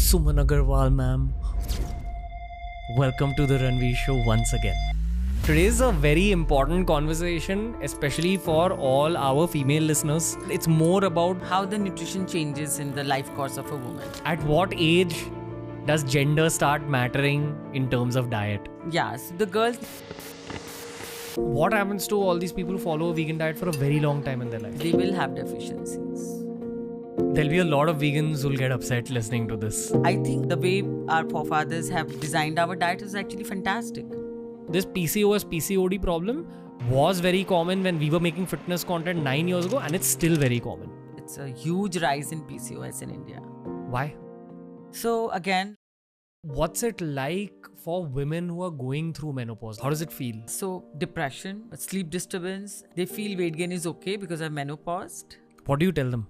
Suman Agarwal, ma'am. Welcome to the Ranveer show once again. Today is a very important conversation, especially for all our female listeners. It's more about how the nutrition changes in the life course of a woman. At what age does gender start mattering in terms of diet? Yeah, so the girls... What happens to all these people who follow a vegan diet for a very long time in their life? They will have deficiencies. There'll be a lot of vegans who'll get upset listening to this. I think the way our forefathers have designed our diet is actually fantastic. This PCOS, PCOD problem was very common when we were making fitness content 9 years ago, and it's still very common. It's a huge rise in PCOS in India. Why? So again, what's it like for women who are going through menopause? How does it feel? So depression, sleep disturbance, they feel weight gain is okay because I've menopaused. What do you tell them?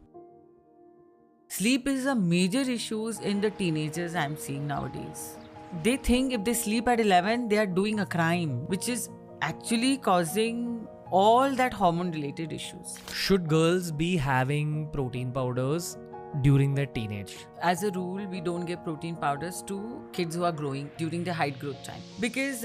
Sleep is a major issue in the teenagers I'm seeing nowadays. They think if they sleep at 11, they are doing a crime, which is actually causing all that hormone related issues. Should girls be having protein powders during their teenage? As a rule, we don't give protein powders to kids who are growing during their height growth time. Because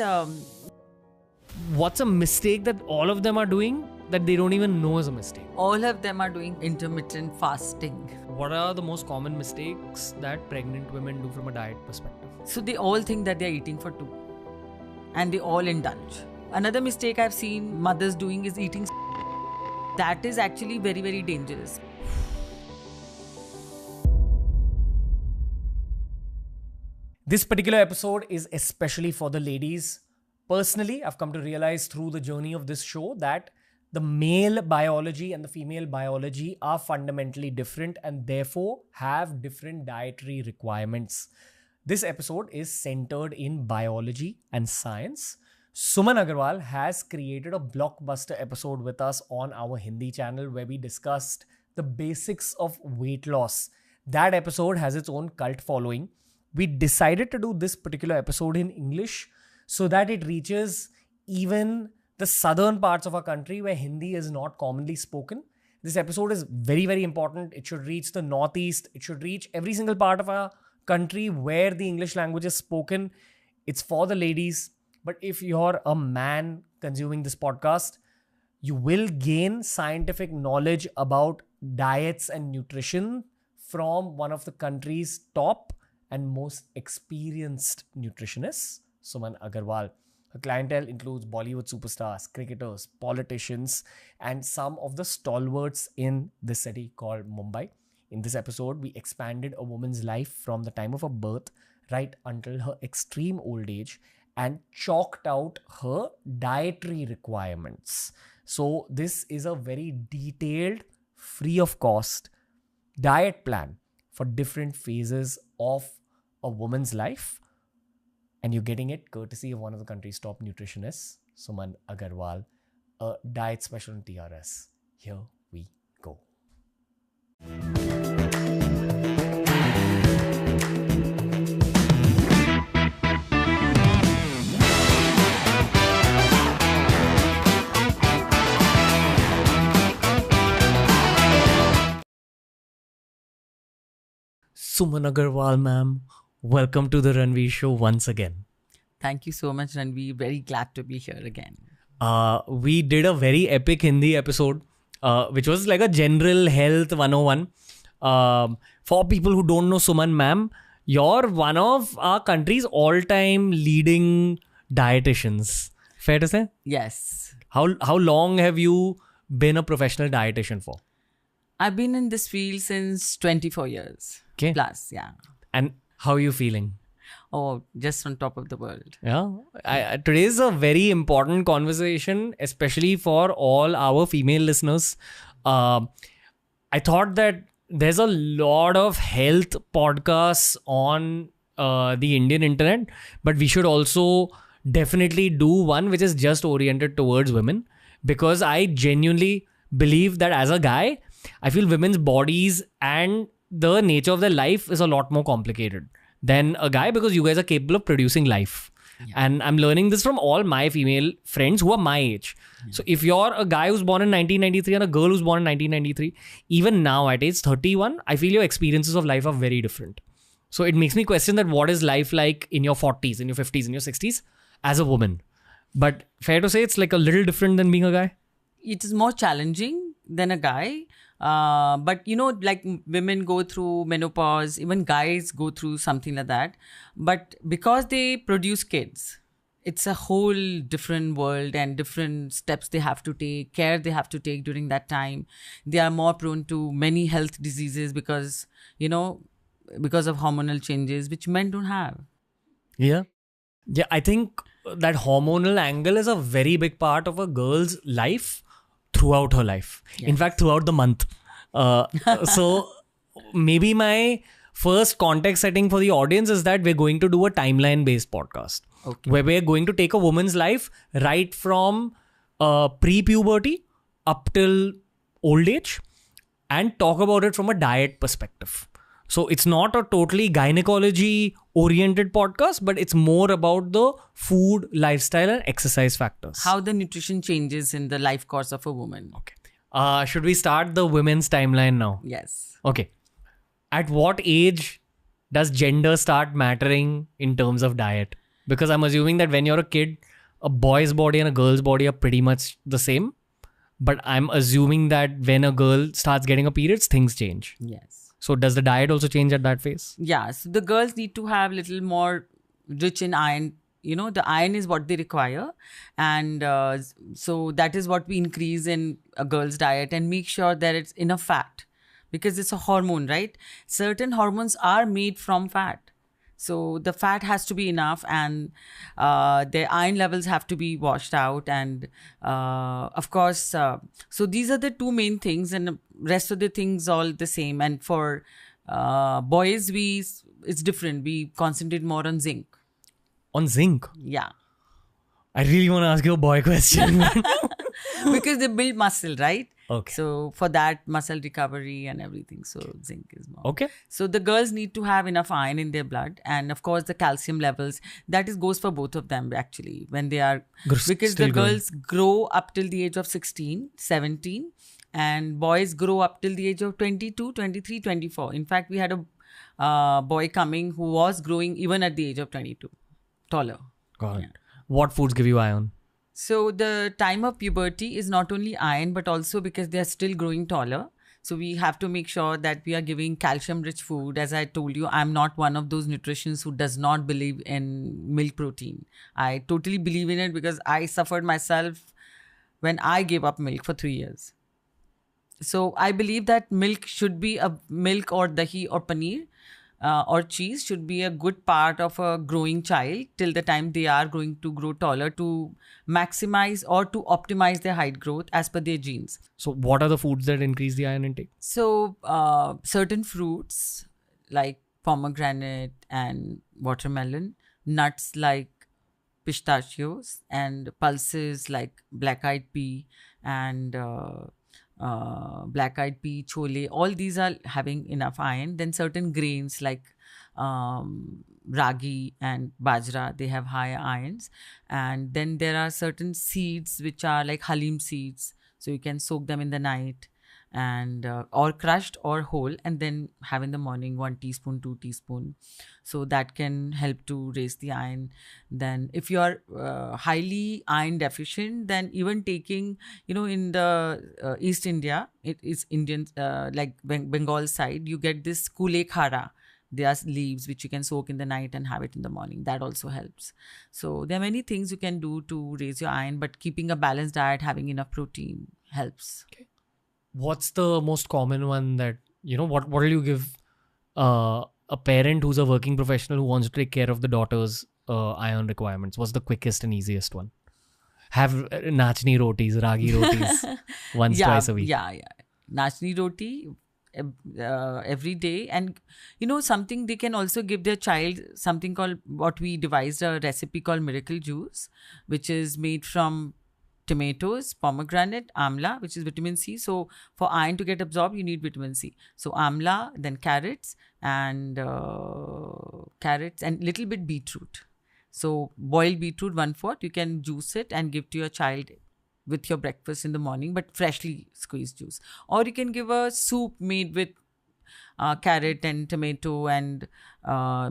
what's a mistake that all of them are doing that they don't even know is a mistake? All of them are doing intermittent fasting. What are the most common mistakes that pregnant women do from a diet perspective? So they all think that they are eating for two. And they all indulge. Another mistake I've seen mothers doing is eating. That is actually very, very dangerous. This particular episode is especially for the ladies. Personally, I've come to realize through the journey of this show that the male biology and the female biology are fundamentally different and therefore have different dietary requirements. This episode is centered in biology and science. Suman Agarwal has created a blockbuster episode with us on our Hindi channel where we discussed the basics of weight loss. That episode has its own cult following. We decided to do this particular episode in English so that it reaches even the southern parts of our country where Hindi is not commonly spoken. This episode is very, very important. It should reach the northeast. It should reach every single part of our country where the English language is spoken. It's for the ladies. But if you're a man consuming this podcast, you will gain scientific knowledge about diets and nutrition from one of the country's top and most experienced nutritionists, Suman Agarwal. Her clientele includes Bollywood superstars, cricketers, politicians, and some of the stalwarts in the city called Mumbai. In this episode, we expanded a woman's life from the time of her birth right until her extreme old age and chalked out her dietary requirements. So this is a very detailed, free of cost diet plan for different phases of a woman's life. And you're getting it courtesy of one of the country's top nutritionists, Suman Agarwal, a diet special in TRS. Here we go. Suman Agarwal, ma'am. Welcome to the Ranveer show once again. Thank you so much, Ranveer. Very glad to be here again. We did a very epic Hindi episode, which was like a general health 101. For people who don't know Suman, ma'am, you're one of our country's all-time leading dietitians. Fair to say? Yes. How long have you been a professional dietitian for? I've been in this field since 24 years. Okay. Plus, yeah. And how are you feeling? Oh, just on top of the world. Yeah. Today is a very important conversation, especially for all our female listeners. I thought that there's a lot of health podcasts on the Indian internet, but we should also definitely do one which is just oriented towards women, because I genuinely believe that as a guy, I feel women's bodies and the nature of their life is a lot more complicated than a guy, because you guys are capable of producing life. Yeah. And I'm learning this from all my female friends who are my age. Yeah. So if you're a guy who's born in 1993 and a girl who's born in 1993, even now at age 31, I feel your experiences of life are very different. So it makes me question that what is life like in your 40s, in your 50s, in your 60s as a woman. But fair to say it's like a little different than being a guy. It is more challenging than a guy. But like women go through menopause, even guys go through something like that. But because they produce kids, it's a whole different world and different steps they have to take, care they have to take during that time. They are more prone to many health diseases because of hormonal changes, which men don't have. Yeah. Yeah, I think that hormonal angle is a very big part of a girl's life throughout her life. Yes. In fact, throughout the month. So maybe my first context setting for the audience is that we're going to do a timeline-based podcast. Okay. Where we're going to take a woman's life right from pre-puberty up till old age and talk about it from a diet perspective. So it's not a totally gynecology oriented podcast, but it's more about the food, lifestyle and exercise factors. How the nutrition changes in the life course of a woman. Okay. Should we start the women's timeline now? Yes. Okay. At what age does gender start mattering in terms of diet? Because I'm assuming that when you're a kid, a boy's body and a girl's body are pretty much the same. But I'm assuming that when a girl starts getting a periods, things change. Yes. So does the diet also change at that phase? Yeah. So the girls need to have little more rich in iron. The iron is what they require. And so that is what we increase in a girl's diet and make sure that it's enough fat. Because it's a hormone, right? Certain hormones are made from fat. So the fat has to be enough and the iron levels have to be washed out. And of course, so these are the two main things and rest of the things all the same. And for boys, it's different. We concentrate more on zinc. On zinc? Yeah. I really want to ask you a boy question. Because they build muscle, right? Okay. So for that, muscle recovery and everything. So zinc is more. Okay. So the girls need to have enough iron in their blood. And of course, the calcium levels, that goes for both of them actually. When they are, because the girls grow up till the age of 16, 17. And boys grow up till the age of 22, 23, 24. In fact, we had a boy coming who was growing even at the age of 22. Taller. Got it. Yeah. What foods give you iron? So the time of puberty is not only iron, but also because they are still growing taller. So we have to make sure that we are giving calcium-rich food. As I told you, I'm not one of those nutritionists who does not believe in milk protein. I totally believe in it because I suffered myself when I gave up milk for 3 years. So I believe that milk should be milk or dahi or paneer. Or cheese should be a good part of a growing child till the time they are going to grow taller to maximize or to optimize their height growth as per their genes. So what are the foods that increase the iron intake? So certain fruits like pomegranate and watermelon, nuts like pistachios and pulses like black-eyed pea and black-eyed pea, chole, all these are having enough iron. Then certain grains like ragi and bajra, they have higher irons. And then there are certain seeds which are like halim seeds. So you can soak them in the night and or crushed or whole and then have in the morning 1 teaspoon, 2 teaspoon. So that can help to raise the iron. Then if you are highly iron deficient, then even taking, in the East India, it is Indian, like Bengal side, you get this kule khara. There are leaves which you can soak in the night and have it in the morning. That also helps. So there are many things you can do to raise your iron, but keeping a balanced diet, having enough protein helps. Okay. What's the most common one that, what will you give a parent who's a working professional who wants to take care of the daughter's iron requirements? What's the quickest and easiest one? Have nachni rotis, ragi rotis twice a week. Yeah. Nachni roti every day. And, something they can also give their child, something called, what we devised a recipe called miracle juice, which is made from tomatoes, pomegranate, amla, which is vitamin C. So for iron to get absorbed, you need vitamin C. So amla, then carrots and little bit beetroot. So boiled beetroot 1/4, you can juice it and give to your child with your breakfast in the morning, but freshly squeezed juice. Or you can give a soup made with carrot and tomato and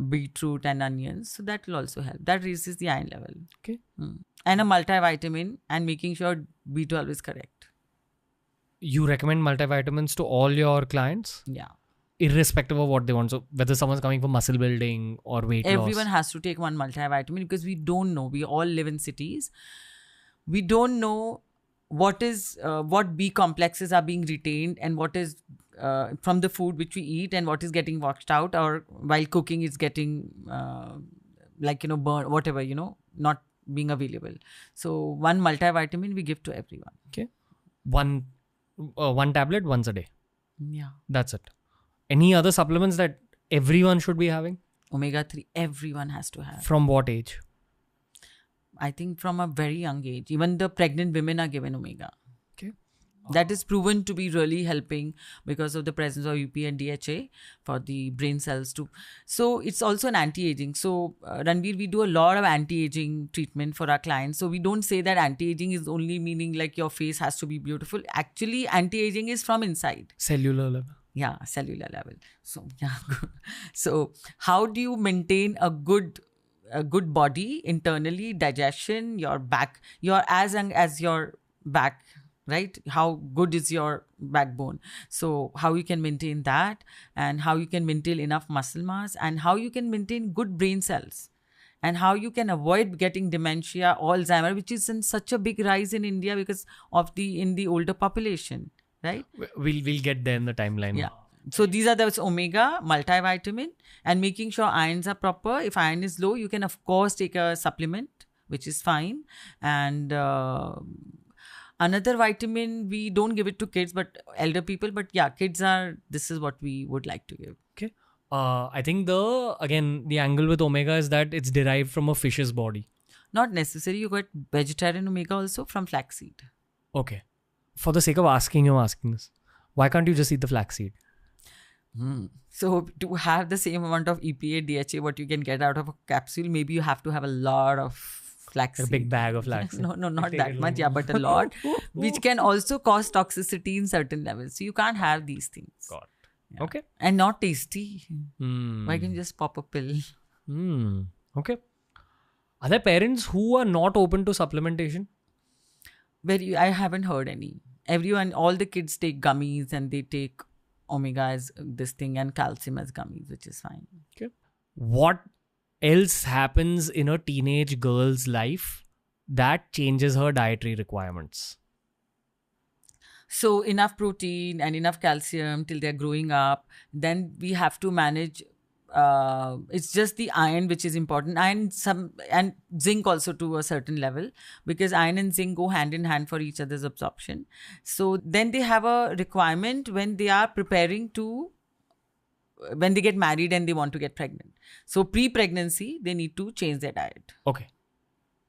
beetroot and onions. So that will also help. That raises the iron level. Okay. And a multivitamin and making sure B12 is correct. You recommend multivitamins to all your clients? Yeah. Irrespective of what they want. So whether someone's coming for muscle building or weight loss. Everyone has to take one multivitamin because we don't know. We all live in cities. We don't know what B complexes are being retained and what is from the food which we eat and what is getting washed out, or while cooking is getting burned, whatever, not being available. So one multivitamin we give to everyone. Okay. One tablet once a day. Yeah. That's it. Any other supplements that everyone should be having? Omega-3, everyone has to have. From what age? I think from a very young age. Even the pregnant women are given omega. Okay. That is proven to be really helping because of the presence of UP and DHA for the brain cells too. So it's also an anti-aging. So Ranveer, we do a lot of anti-aging treatment for our clients. So we don't say that anti-aging is only meaning like your face has to be beautiful. Actually, anti-aging is from inside. Cellular level. Yeah, cellular level. So yeah. So how do you maintain a good body internally, digestion, your back, your as young as your back, right? How good is your backbone? So how you can maintain that, and how you can maintain enough muscle mass, and how you can maintain good brain cells, and how you can avoid getting dementia, Alzheimer, which is in such a big rise in India because of in the older population, right? We'll get there in the timeline. Yeah. So these are those omega, multivitamin, and making sure irons are proper. If iron is low, you can of course take a supplement, which is fine. And another vitamin, we don't give it to kids, but elder people. But yeah, this is what we would like to give. Okay. I think the angle with omega is that it's derived from a fish's body. Not necessary. You get vegetarian omega also from flaxseed. Okay. For the sake of asking this, why can't you just eat the flaxseed? So to have the same amount of EPA, DHA, what you can get out of a capsule, maybe you have to have a lot of flaxseed. A big bag of flaxseed. No, not that much. Yeah, but a lot, which can also cause toxicity in certain levels. So you can't have these things. God. Yeah. Okay. And not tasty. Why can't you just pop a pill? Okay. Are there parents who are not open to supplementation? I haven't heard any. All the kids take gummies and they take omega as this thing and calcium as gummies, which is fine. Okay. What else happens in a teenage girl's life that changes her dietary requirements? So enough protein and enough calcium till they're growing up. Then we have to manage. It's just the iron which is important. Iron, and zinc also to a certain level, because iron and zinc go hand in hand for each other's absorption. So then they have a requirement when they are when they get married and they want to get pregnant. So pre-pregnancy, they need to change their diet. Okay.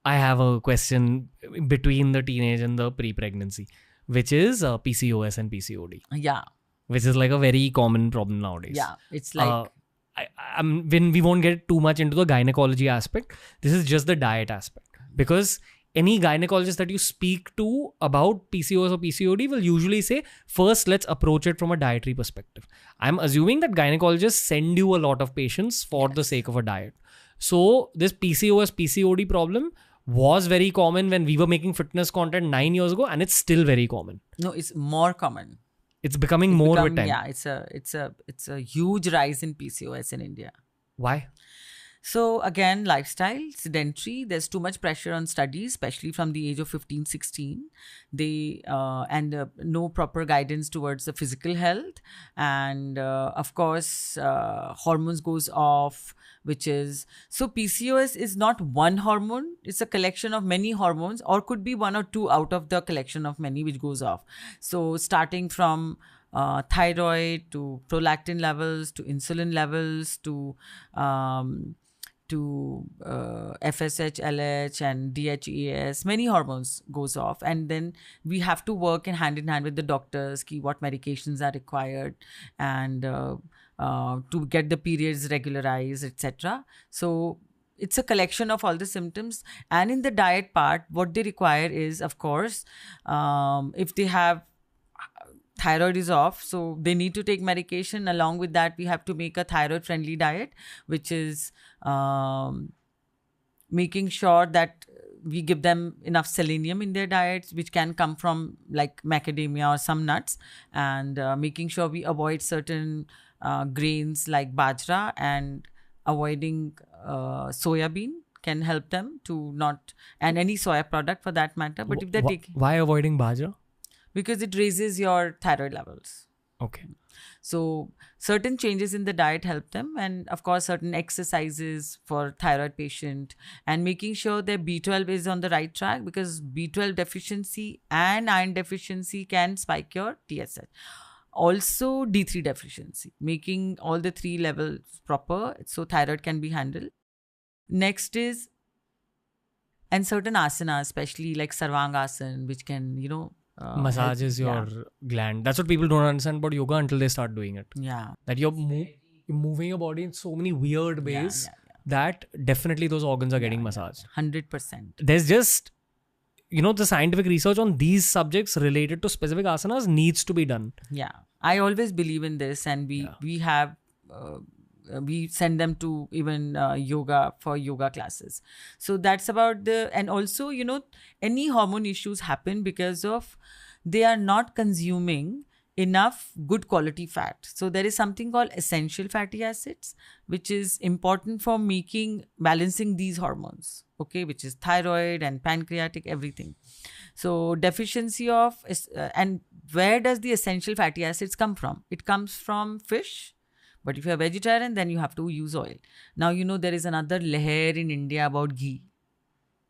I have a question between the teenage and the pre-pregnancy, which is PCOS and PCOD. Yeah. Which is like a very common problem nowadays. Yeah. It's like... when we won't get too much into the gynecology aspect, this is just the diet aspect. Because any gynecologist that you speak to about PCOS or PCOD will usually say, first, let's approach it from a dietary perspective. I'm assuming that gynecologists send you a lot of patients for the sake of a diet. So this PCOS, PCOD problem was very common when we were making fitness content 9 years ago, and it's still very common. No, it's more common. It's becoming more with time. Yeah, it's a huge rise in PCOS in India. Why? So again, lifestyle, sedentary, there's too much pressure on studies, especially from the age of 15, 16. No proper guidance towards the physical health. And of course, hormones goes off, so PCOS is not one hormone. It's a collection of many hormones, or could be one or two out of the collection of many which goes off. So starting from thyroid to prolactin levels to insulin levels to FSH, LH and DHEAS, many hormones goes off. And then we have to work hand in hand with the doctors, what medications are required, and to get the periods regularized, etc. So it's a collection of all the symptoms. And in the diet part, what they require is, of course, if they have thyroid is off, so they need to take medication. Along with that, we have to make a thyroid friendly diet, which is making sure that we give them enough selenium in their diets, which can come from like macadamia or some nuts, and making sure we avoid certain grains like bajra, and avoiding soya bean can help them to not, and any soya product for that matter. But if they're taking, Why avoiding bajra? because it raises your thyroid levels. Okay. So certain changes in the diet help them, and of course certain exercises for thyroid patient, and making sure their B12 is on the right track, because B12 deficiency and iron deficiency can spike your TSH. Also D3 deficiency, making all the three levels proper so thyroid can be handled. Next is, and certain asanas, especially like Sarvangasana, which can, Massages your gland. That's what people don't understand about yoga until they start doing it. Yeah. That you're moving your body in so many weird ways that definitely those organs are getting massaged. 100%. There's just, the scientific research on these subjects related to specific asanas needs to be done. Yeah. I always believe in this, and we have... we send them to even yoga for yoga classes. So that's about and also, any hormone issues happen because of they are not consuming enough good quality fat. So there is something called essential fatty acids, which is important for balancing these hormones, okay, which is thyroid and pancreatic, everything. So deficiency of, and where does the essential fatty acids come from? It comes from fish. But if you're a vegetarian, then you have to use oil. Now, there is another leher in India about ghee.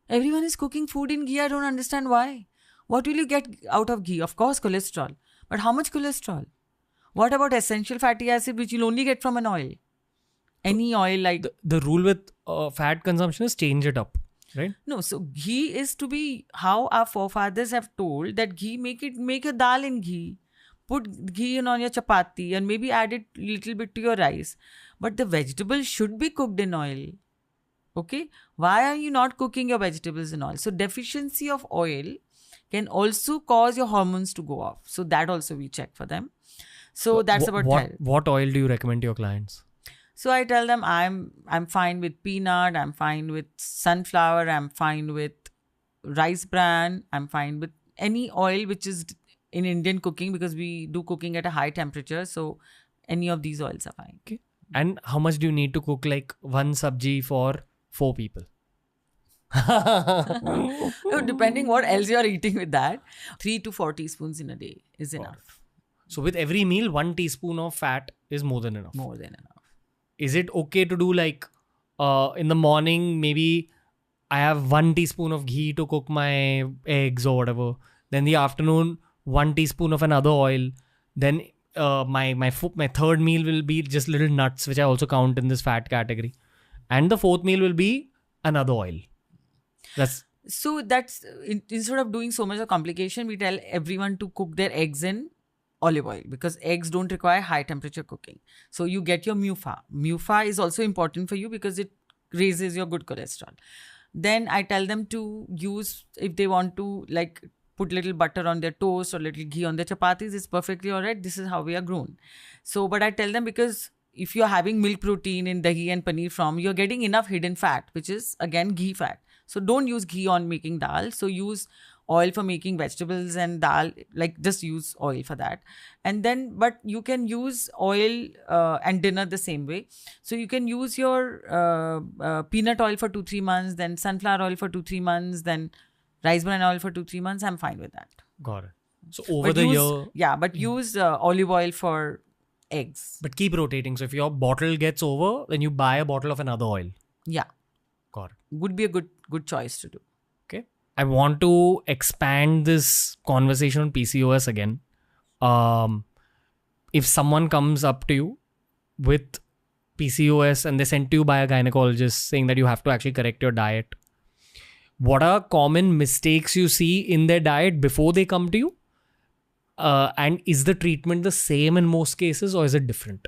Everyone is cooking food in ghee. I don't understand why. What will you get out of ghee? Of course, cholesterol. But how much cholesterol? What about essential fatty acid, which you'll only get from an oil? Any oil like... The rule with fat consumption is change it up, right? No, so ghee is to be how our forefathers have told that ghee, make a dal in ghee. Put ghee on your chapati and maybe add it little bit to your rice. But the vegetables should be cooked in oil. Okay? Why are you not cooking your vegetables in oil? So deficiency of oil can also cause your hormones to go off. So that also we check for them. So that's about thyroid. What oil do you recommend to your clients? So I tell them I'm fine with peanut, I'm fine with sunflower, I'm fine with rice bran, I'm fine with any oil which is in Indian cooking, because we do cooking at a high temperature. So any of these oils are fine. Okay. And how much do you need to cook like one sabji for 4 people? No, depending what else you are eating with that, 3 to 4 teaspoons in a day is enough. So with every meal, 1 teaspoon of fat is more than enough. More than enough. Is it okay to do like in the morning, maybe I have 1 teaspoon of ghee to cook my eggs or whatever. Then the afternoon, 1 teaspoon of another oil. Then my third meal will be just little nuts, which I also count in this fat category. And the fourth meal will be another oil. So that's, instead of doing so much of complication, we tell everyone to cook their eggs in olive oil, because eggs don't require high temperature cooking. So you get your MUFA. MUFA is also important for you because it raises your good cholesterol. Then I tell them to use, if they want to like put little butter on their toast or little ghee on their chapatis, it's perfectly all right. This is how we are grown. So, but I tell them, because if you're having milk protein in dahi and paneer from, you're getting enough hidden fat, which is again ghee fat. So don't use ghee on making dal. So use oil for making vegetables and dal, like just use oil for that. And then, but you can use oil and dinner the same way. So you can use your peanut oil for 2-3 months, then sunflower oil for 2-3 months, then rice bran oil for 2-3 months. I'm fine with that. Got it. So over the year... Yeah, but use olive oil for eggs. But keep rotating. So if your bottle gets over, then you buy a bottle of another oil. Yeah. Got it. Would be a good choice to do. Okay. I want to expand this conversation on PCOS again. If someone comes up to you with PCOS and they sent to you by a gynecologist saying that you have to actually correct your diet, what are common mistakes you see in their diet before they come to you? And is the treatment the same in most cases, or is it different?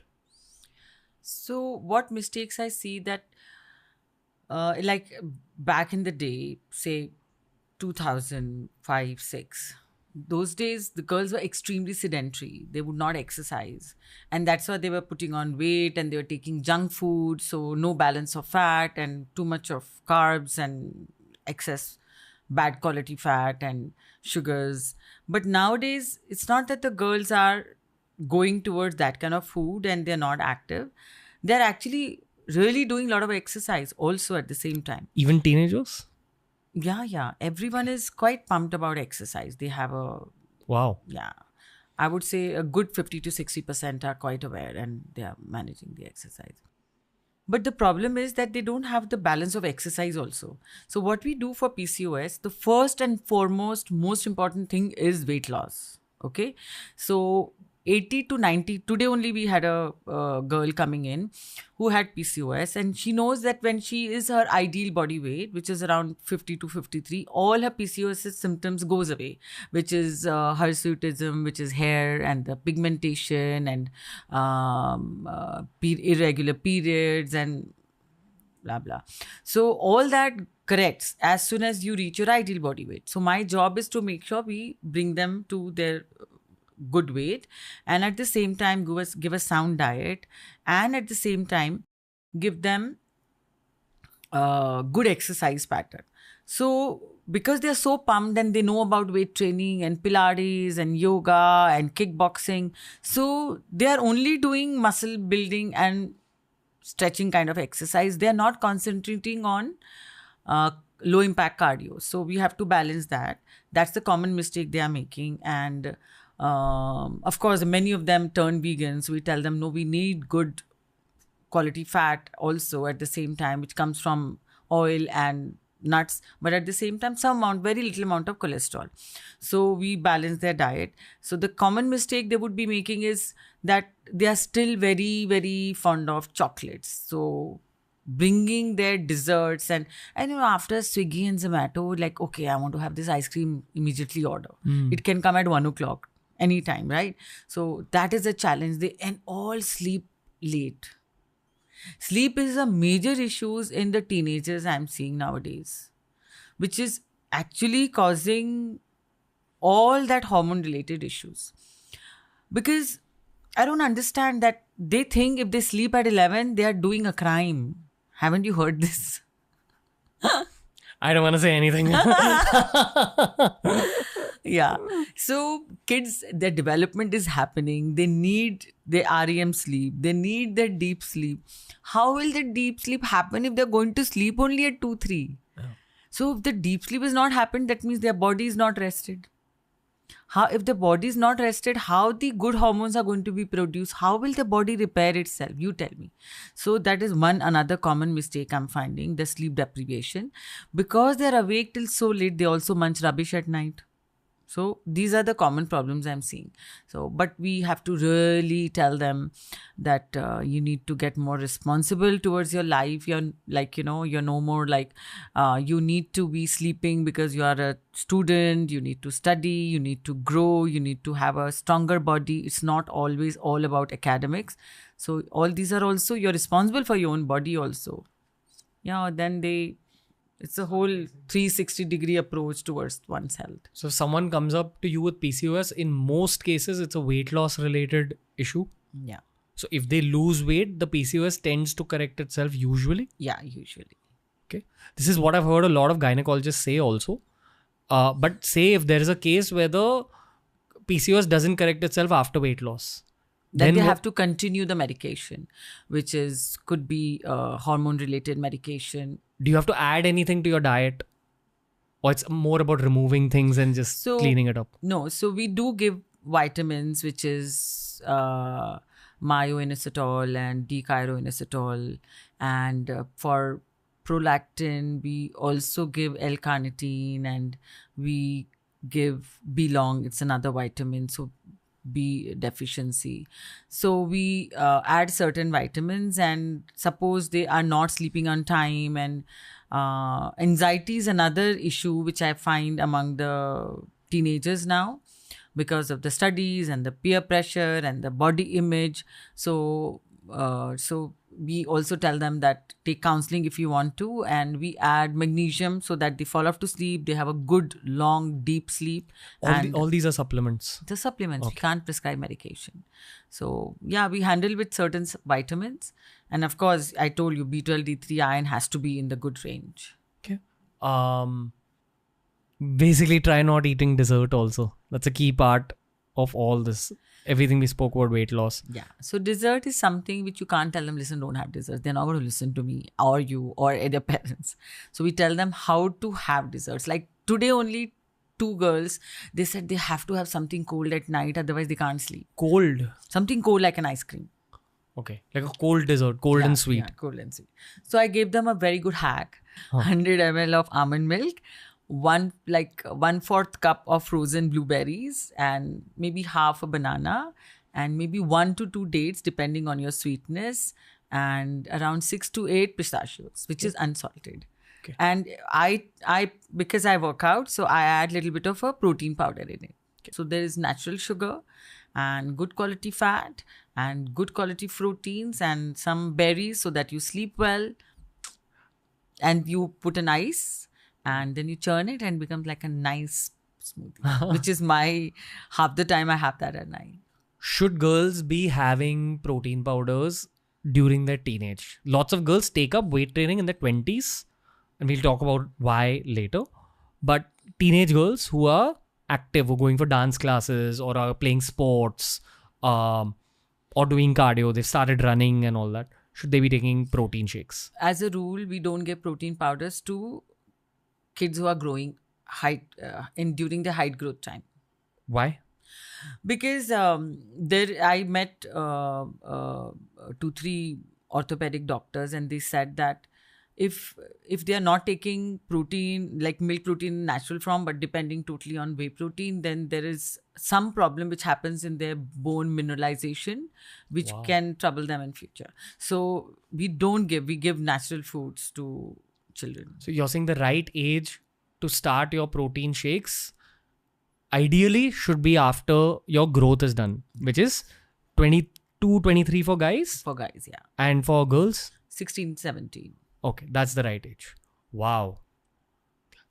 So what mistakes I see that like back in the day, say 2005-6, those days the girls were extremely sedentary. They would not exercise, and that's why they were putting on weight, and they were taking junk food, so no balance of fat and too much of carbs and excess bad quality fat and sugars. But nowadays it's not that the girls are going towards that kind of food and they're not active. They're actually really doing a lot of exercise also at the same time. Even teenagers? Yeah. Everyone is quite pumped about exercise. They have a, Wow. yeah, I would say a good 50 to 60% are quite aware and they are managing the exercise. But the problem is that they don't have the balance of exercise also. So what we do for PCOS, the first and foremost, most important thing is weight loss. Okay. So 80 to 90, today only we had a girl coming in who had PCOS, and she knows that when she is her ideal body weight, which is around 50 to 53, all her PCOS symptoms goes away, which is hirsutism, which is hair and the pigmentation and irregular periods and blah blah. So all that corrects as soon as you reach your ideal body weight. So my job is to make sure we bring them to their good weight, and at the same time give a sound diet, and at the same time give them good exercise pattern. So because they're so pumped and they know about weight training and Pilates and yoga and kickboxing, so they are only doing muscle building and stretching kind of exercise. They are not concentrating on low impact cardio. So we have to balance that. That's the common mistake they are making. And of course, many of them turn vegan. So we tell them, no, we need good quality fat also at the same time, which comes from oil and nuts, but at the same time, very little amount of cholesterol. So we balance their diet. So the common mistake they would be making is that they are still very, very fond of chocolates. So bringing their desserts and after Swiggy and Zomato, like, okay, I want to have this ice cream, immediately order. It can come at 1:00 anytime, right? So that is a challenge. And all sleep late. Sleep is a major issue in the teenagers I'm seeing nowadays, which is actually causing all that hormone related issues. Because I don't understand that they think if they sleep at 11, they are doing a crime. Haven't you heard this? I don't want to say anything. Yeah. So kids, their development is happening. They need their REM sleep. They need their deep sleep. How will the deep sleep happen if they're going to sleep only at 2, 3? Yeah. So if the deep sleep is not happened, that means their body is not rested. If the body is not rested, how the good hormones are going to be produced? How will the body repair itself? You tell me. So that is another common mistake I'm finding, the sleep deprivation. Because they're awake till so late, they also munch rubbish at night. So these are the common problems I'm seeing. So, but we have to really tell them that you need to get more responsible towards your life. You're no more like you need to be sleeping because you are a student. You need to study. You need to grow. You need to have a stronger body. It's not always all about academics. So all these are also, you're responsible for your own body also. Yeah, then it's a whole 360-degree approach towards one's health. So if someone comes up to you with PCOS, in most cases, it's a weight loss related issue. Yeah. So if they lose weight, the PCOS tends to correct itself usually. Yeah, usually. Okay. This is what I've heard a lot of gynecologists say also. But say if there is a case where the PCOS doesn't correct itself after weight loss, then they have to continue the medication, which could be hormone related medication. Do you have to add anything to your diet? Or it's more about removing things and just cleaning it up? No. So we do give vitamins, which is myoinositol and D-chiroinositol. And for prolactin, we also give L-carnitine, and we give B-long. It's another vitamin. So B deficiency. So we add certain vitamins, and suppose they are not sleeping on time, and anxiety is another issue which I find among the teenagers now because of the studies and the peer pressure and the body image. So we also tell them that take counseling if you want to, and we add magnesium so that they fall off to sleep. They have a good, long, deep sleep. All these are supplements. The supplements, we can't prescribe medication. So yeah, we handle with certain vitamins. And of course, I told you B12, D3, iron has to be in the good range. Okay. Basically try not eating dessert also. That's a key part of all this. Everything we spoke about weight loss. Yeah. So dessert is something which you can't tell them, listen, don't have dessert. They're not going to listen to me or you or their parents. So we tell them how to have desserts. Like today only 2 girls, they said they have to have something cold at night, otherwise they can't sleep. Cold? Something cold like an ice cream. Okay. Like a cold dessert, cold and sweet. Yeah, cold and sweet. So I gave them a very good hack. 100 ml of almond milk, 1/4 cup of frozen blueberries, and maybe half a banana, and maybe 1 to 2 dates depending on your sweetness, and around 6 to 8 pistachios, which is unsalted. Okay. And I because I work out, so I add a little bit of a protein powder in it. Okay. So there is natural sugar and good quality fat and good quality proteins and some berries so that you sleep well. And you put an ice and then you churn it and it becomes like a nice smoothie, which is half the time I have that at night. Should girls be having protein powders during their teenage? Lots of girls take up weight training in their 20s, and we'll talk about why later. But teenage girls who are active, who are going for dance classes or are playing sports or doing cardio, they've started running and all that. Should they be taking protein shakes? As a rule, we don't give protein powders to kids who are growing during the height growth time. Why? Because I met 2-3 orthopedic doctors, and they said that if they are not taking protein, like milk protein in natural form, but depending totally on whey protein, then there is some problem which happens in their bone mineralization, which can trouble them in future. So we give natural foods to children. So you're saying the right age to start your protein shakes ideally should be after your growth is done, which is 22, 23 for guys? For guys, yeah. And for girls? 16, 17. Okay, that's the right age. Wow.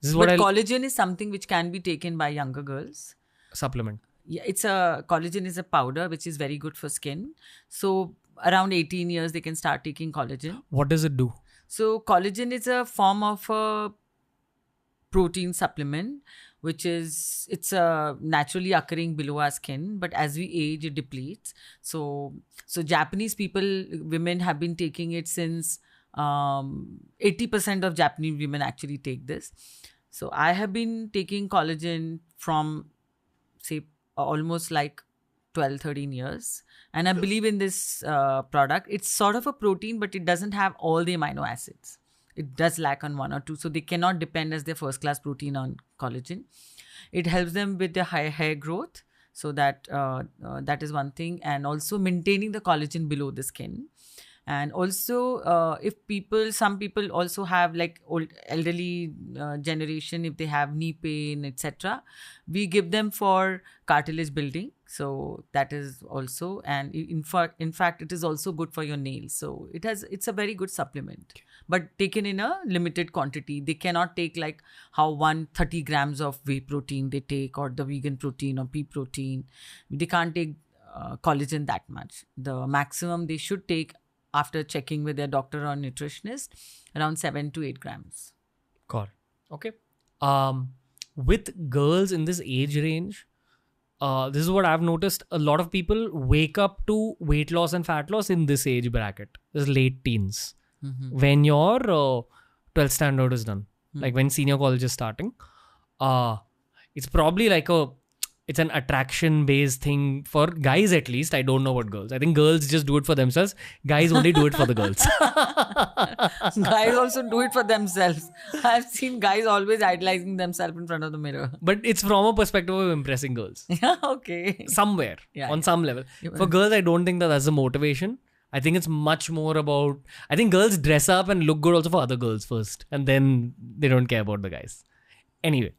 Collagen is something which can be taken by younger girls. Supplement. Yeah, collagen is a powder which is very good for skin. So around 18 years, they can start taking collagen. What does it do? So collagen is a form of a protein supplement, it's naturally occurring below our skin, but as we age, it depletes. So Japanese women have been taking it since 80% of Japanese women actually take this. So I have been taking collagen from, say, almost like 12-13 years, and I believe in this product. It's sort of a protein, but it doesn't have all the amino acids. It does lack on 1 or 2, so they cannot depend as their first class protein on collagen. It helps them with the high hair growth, so that is one thing, and also maintaining the collagen below the skin. And also, some people also have like old elderly generation, if they have knee pain, etc., we give them for cartilage building. So that is also, and in fact, it is also good for your nails. So it's a very good supplement, but taken in a limited quantity. They cannot take like how 130 grams of whey protein they take, or the vegan protein or pea protein. They can't take collagen that much. The maximum they should take, after checking with their doctor or nutritionist, around 7 to 8 grams. Got it. Okay. With girls in this age range, this is what I've noticed. A lot of people wake up to weight loss and fat loss in this age bracket. This is late teens. Mm-hmm. When your 12th standard is done. Mm-hmm. Like when senior college is starting. It's probably like it's an attraction-based thing for guys, at least. I don't know about girls. I think girls just do it for themselves. Guys only do it for the girls. Guys also do it for themselves. I've seen guys always idolizing themselves in front of the mirror. But it's from a perspective of impressing girls. Yeah, okay. Somewhere, on some level. For girls, I don't think that's the motivation. I think it's much more about... I think girls dress up and look good also for other girls first. And then they don't care about the guys. Anyway.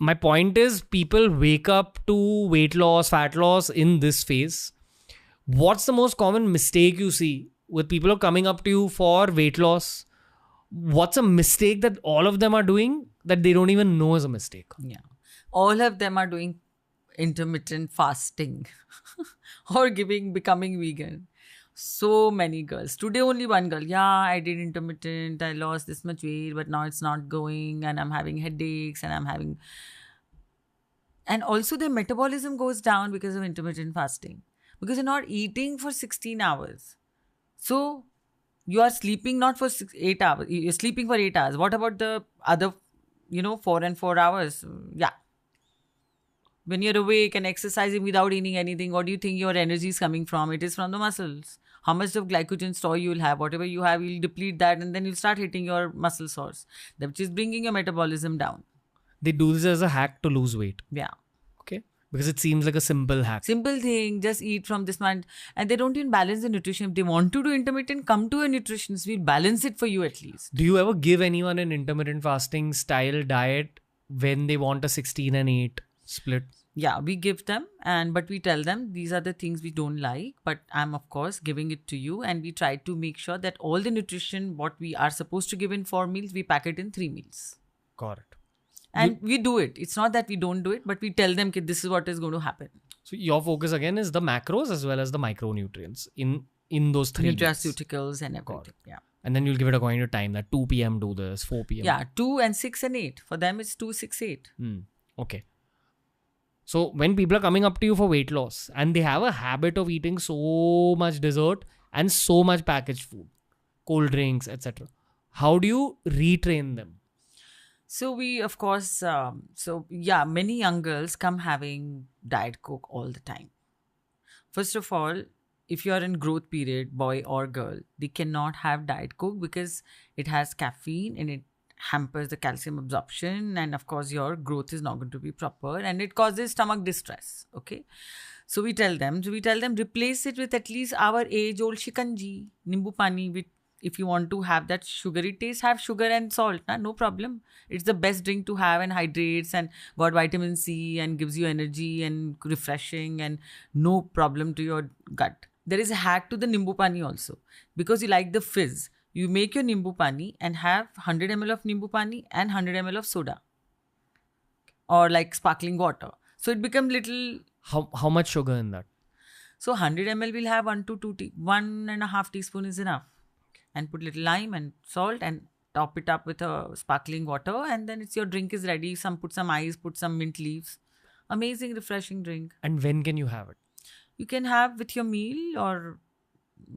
My point is, people wake up to weight loss, fat loss in this phase. What's the most common mistake you see with people who are coming up to you for weight loss? What's a mistake that all of them are doing that they don't even know is a mistake? Yeah. All of them are doing intermittent fasting or becoming vegan. So many girls. Today only one girl. Yeah, I did intermittent. I lost this much weight, but now it's not going and I'm having headaches and I'm having... And also their metabolism goes down because of intermittent fasting. Because you're not eating for 16 hours. So you are sleeping not for 8 hours. You're sleeping for 8 hours. What about the other, 4 and 4 hours? Yeah. When you're awake and exercising without eating anything, what do you think your energy is coming from? It is from the muscles. How much of glycogen store you will have? Whatever you have, you'll deplete that and then you'll start hitting your muscle source, which is bringing your metabolism down. They do this as a hack to lose weight. Yeah. Okay. Because it seems like a simple hack. Simple thing, just eat from this month. And they don't even balance the nutrition. If they want to do intermittent, come to a nutritionist. We'll balance it for you at least. Do you ever give anyone an intermittent fasting style diet when they want a 16 and 8 split? Yeah, we give them, but we tell them these are the things we don't like, but I'm of course giving it to you, and we try to make sure that all the nutrition what we are supposed to give in 4 meals, we pack it in 3 meals. Got it. And we do it. It's not that we don't do it, but we tell them that this is what is going to happen. So your focus again is the macros as well as the micronutrients in those 3 meals. Nutraceuticals and everything. Yeah. And then you'll give it according to time, that 2 p.m. do this, 4 p.m. Yeah, 2 and 6 and 8. For them it's 2, 6, 8. Okay. So when people are coming up to you for weight loss and they have a habit of eating so much dessert and so much packaged food, cold drinks, etc., how do you retrain them? So we, of course, many young girls come having Diet Coke all the time. First of all, if you are in growth period, boy or girl, they cannot have Diet Coke because it has caffeine and it hampers the calcium absorption, and of course your growth is not going to be proper and it causes stomach distress. Okay, so we tell them replace it with at least our age old shikanji, nimbu pani. With if you want to have that sugary taste, have sugar and salt, no problem. It's the best drink to have and hydrates and got vitamin C and gives you energy and refreshing and no problem to your gut. There is a hack to the nimbu pani also, because you like the fizz. You make your nimbu pani and have 100 ml of nimbu pani and 100 ml of soda or like sparkling water. So it becomes little... How much sugar in that? So 100 ml will have 1.5 teaspoon is enough. And put little lime and salt and top it up with a sparkling water, and then your drink is ready. Put some ice, put some mint leaves. Amazing, refreshing drink. And when can you have it? You can have with your meal or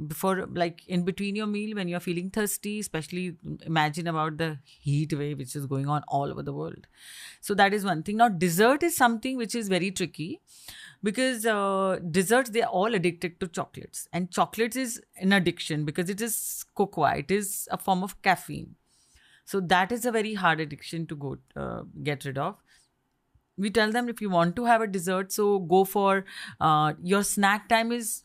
before, like in between your meal when you're feeling thirsty, especially imagine about the heat wave which is going on all over the world. So that is one thing. Now dessert is something which is very tricky, because desserts, they are all addicted to chocolates, and chocolates is an addiction because it is cocoa, it is a form of caffeine. So that is a very hard addiction to get rid of. We tell them if you want to have a dessert, so go for your snack time is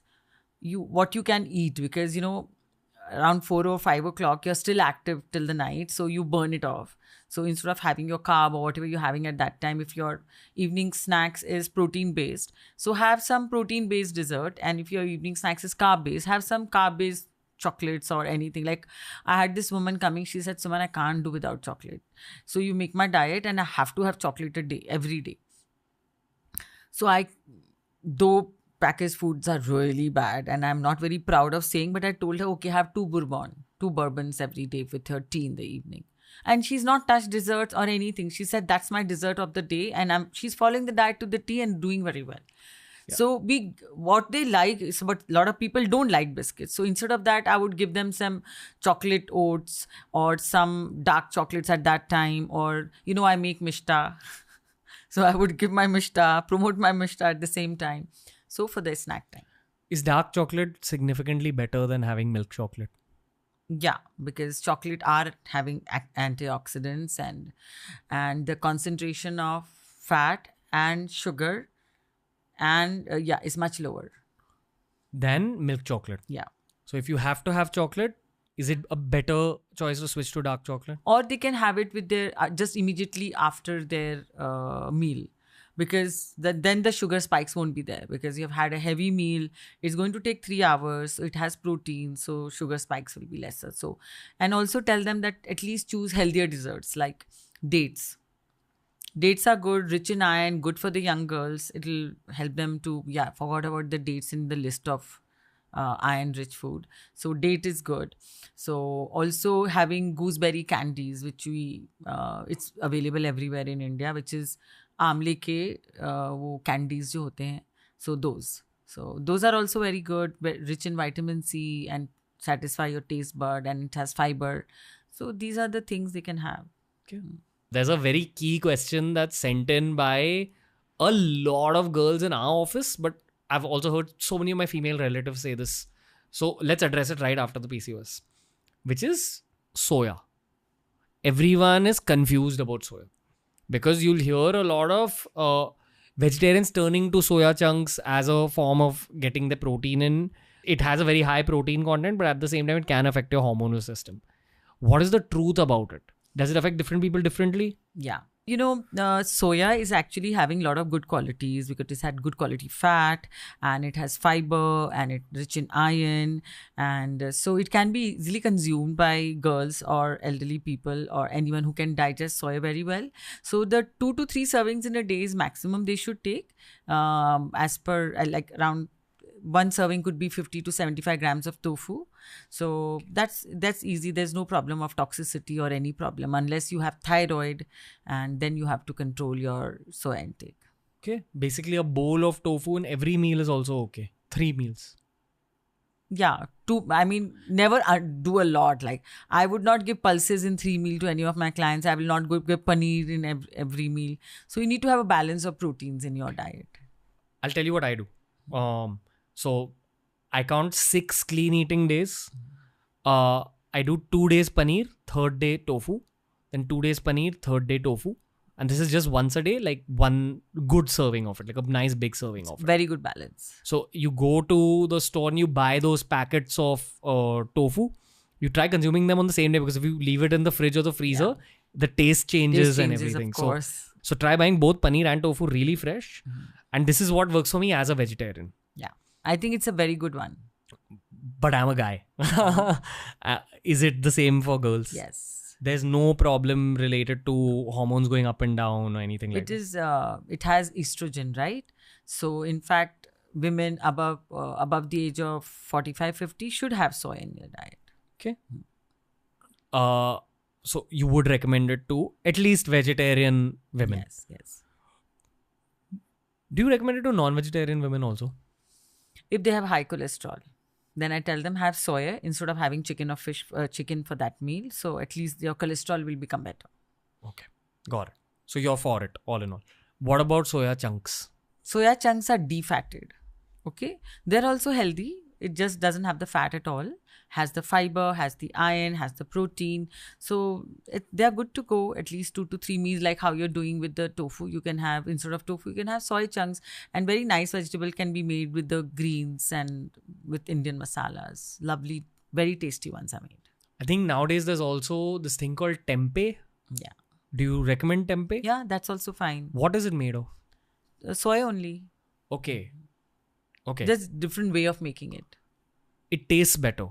what you can eat, because around 4 or 5 o'clock you're still active till the night, so you burn it off. So instead of having your carb or whatever you're having at that time, if your evening snacks is protein based, so have some protein based dessert, and if your evening snacks is carb based, have some carb based chocolates or anything. Like I had this woman coming, she said, Suman, I can't do without chocolate, so you make my diet and I have to have chocolate a day, every day. So though packaged foods are really bad and I'm not very proud of saying, but I told her, okay, have 2 bourbons every day with her tea in the evening. And she's not touched desserts or anything. She said, that's my dessert of the day. And she's following the diet to the T and doing very well. Yeah. So what they like is, but a lot of people don't like biscuits. So instead of that, I would give them some chocolate oats or some dark chocolates at that time. Or, I make mishta. So I would give my mishta, promote my mishta at the same time. So for their snack time. Is dark chocolate significantly better than having milk chocolate? Yeah, because chocolate are having antioxidants and the concentration of fat and sugar and is much lower than milk chocolate. Yeah. So if you have to have chocolate, is it a better choice to switch to dark chocolate? Or they can have it with their just immediately after their meal. because then the sugar spikes won't be there because you've had a heavy meal. It's going to take 3 hours. So it has protein, so sugar spikes will be lesser. So, and also tell them that at least choose healthier desserts like dates. Dates are good, rich in iron, good for the young girls. It'll help them to, forgot about the dates in the list of iron-rich food. So date is good. So also having gooseberry candies, which it's available everywhere in India, which is आमले के वो candies जो होते हैं. So those are also very good, rich in vitamin C and satisfy your taste bud, and it has fiber. So these are the things they can have. Okay. There's a very key question that's sent in by a lot of girls in our office, but I've also heard so many of my female relatives say this. So let's address it right after the PCOS, which is soya. Everyone is confused about soya because you'll hear a lot of vegetarians turning to soya chunks as a form of getting the protein in. It has a very high protein content, but at the same time, it can affect your hormonal system. What is the truth about it? Does it affect different people differently? Yeah. Soya is actually having a lot of good qualities because it's had good quality fat and it has fiber and it's rich in iron. And so it can be easily consumed by girls or elderly people or anyone who can digest soya very well. So the 2 to 3 servings in a day is maximum they should take as per like around one serving could be 50 to 75 grams of tofu. So that's easy. There's no problem of toxicity or any problem unless you have thyroid, and then you have to control your soya intake. Okay. Basically a bowl of tofu in every meal is also okay. 3 meals. Yeah. Never do a lot. Like I would not give pulses in 3 meal to any of my clients. I will not give paneer in every meal. So you need to have a balance of proteins in your diet. I'll tell you what I do. So I count 6 clean eating days. I do 2 days paneer, 3rd day tofu, then 2 days paneer, 3rd day tofu. And this is just once a day, like one good serving of it, like a nice big serving of it. Very good balance. So you go to the store and you buy those packets of tofu. You try consuming them on the same day because if you leave it in the fridge or the freezer, the taste changes and everything. Of course. So try buying both paneer and tofu really fresh. And this is what works for me as a vegetarian. Yeah. I think it's a very good one. But I'm a guy. Is it the same for girls? Yes. There's no problem related to hormones going up and down or anything like that? It has estrogen, right? So in fact, women above the age of 45, 50 should have soy in their diet. Okay. So you would recommend it to at least vegetarian women? Yes. Do you recommend it to non-vegetarian women also? If they have high cholesterol, then I tell them have soya instead of having chicken or fish, chicken for that meal. So at least your cholesterol will become better. Okay, got it. So you're for it, all in all. What about soya chunks? Soya chunks are defatted. Okay, they're also healthy. It just doesn't have the fat at all. Has the fiber, has the iron, has the protein. So they're good to go at least 2 to 3 meals, like how you're doing with the tofu. You can have, instead of tofu, you can have soy chunks, and very nice vegetable can be made with the greens and with Indian masalas. Lovely, very tasty ones are made. I think nowadays there's also this thing called tempeh. Yeah. Do you recommend tempeh? Yeah, that's also fine. What is it made of? Soy only. Okay. There's different way of making it. It tastes better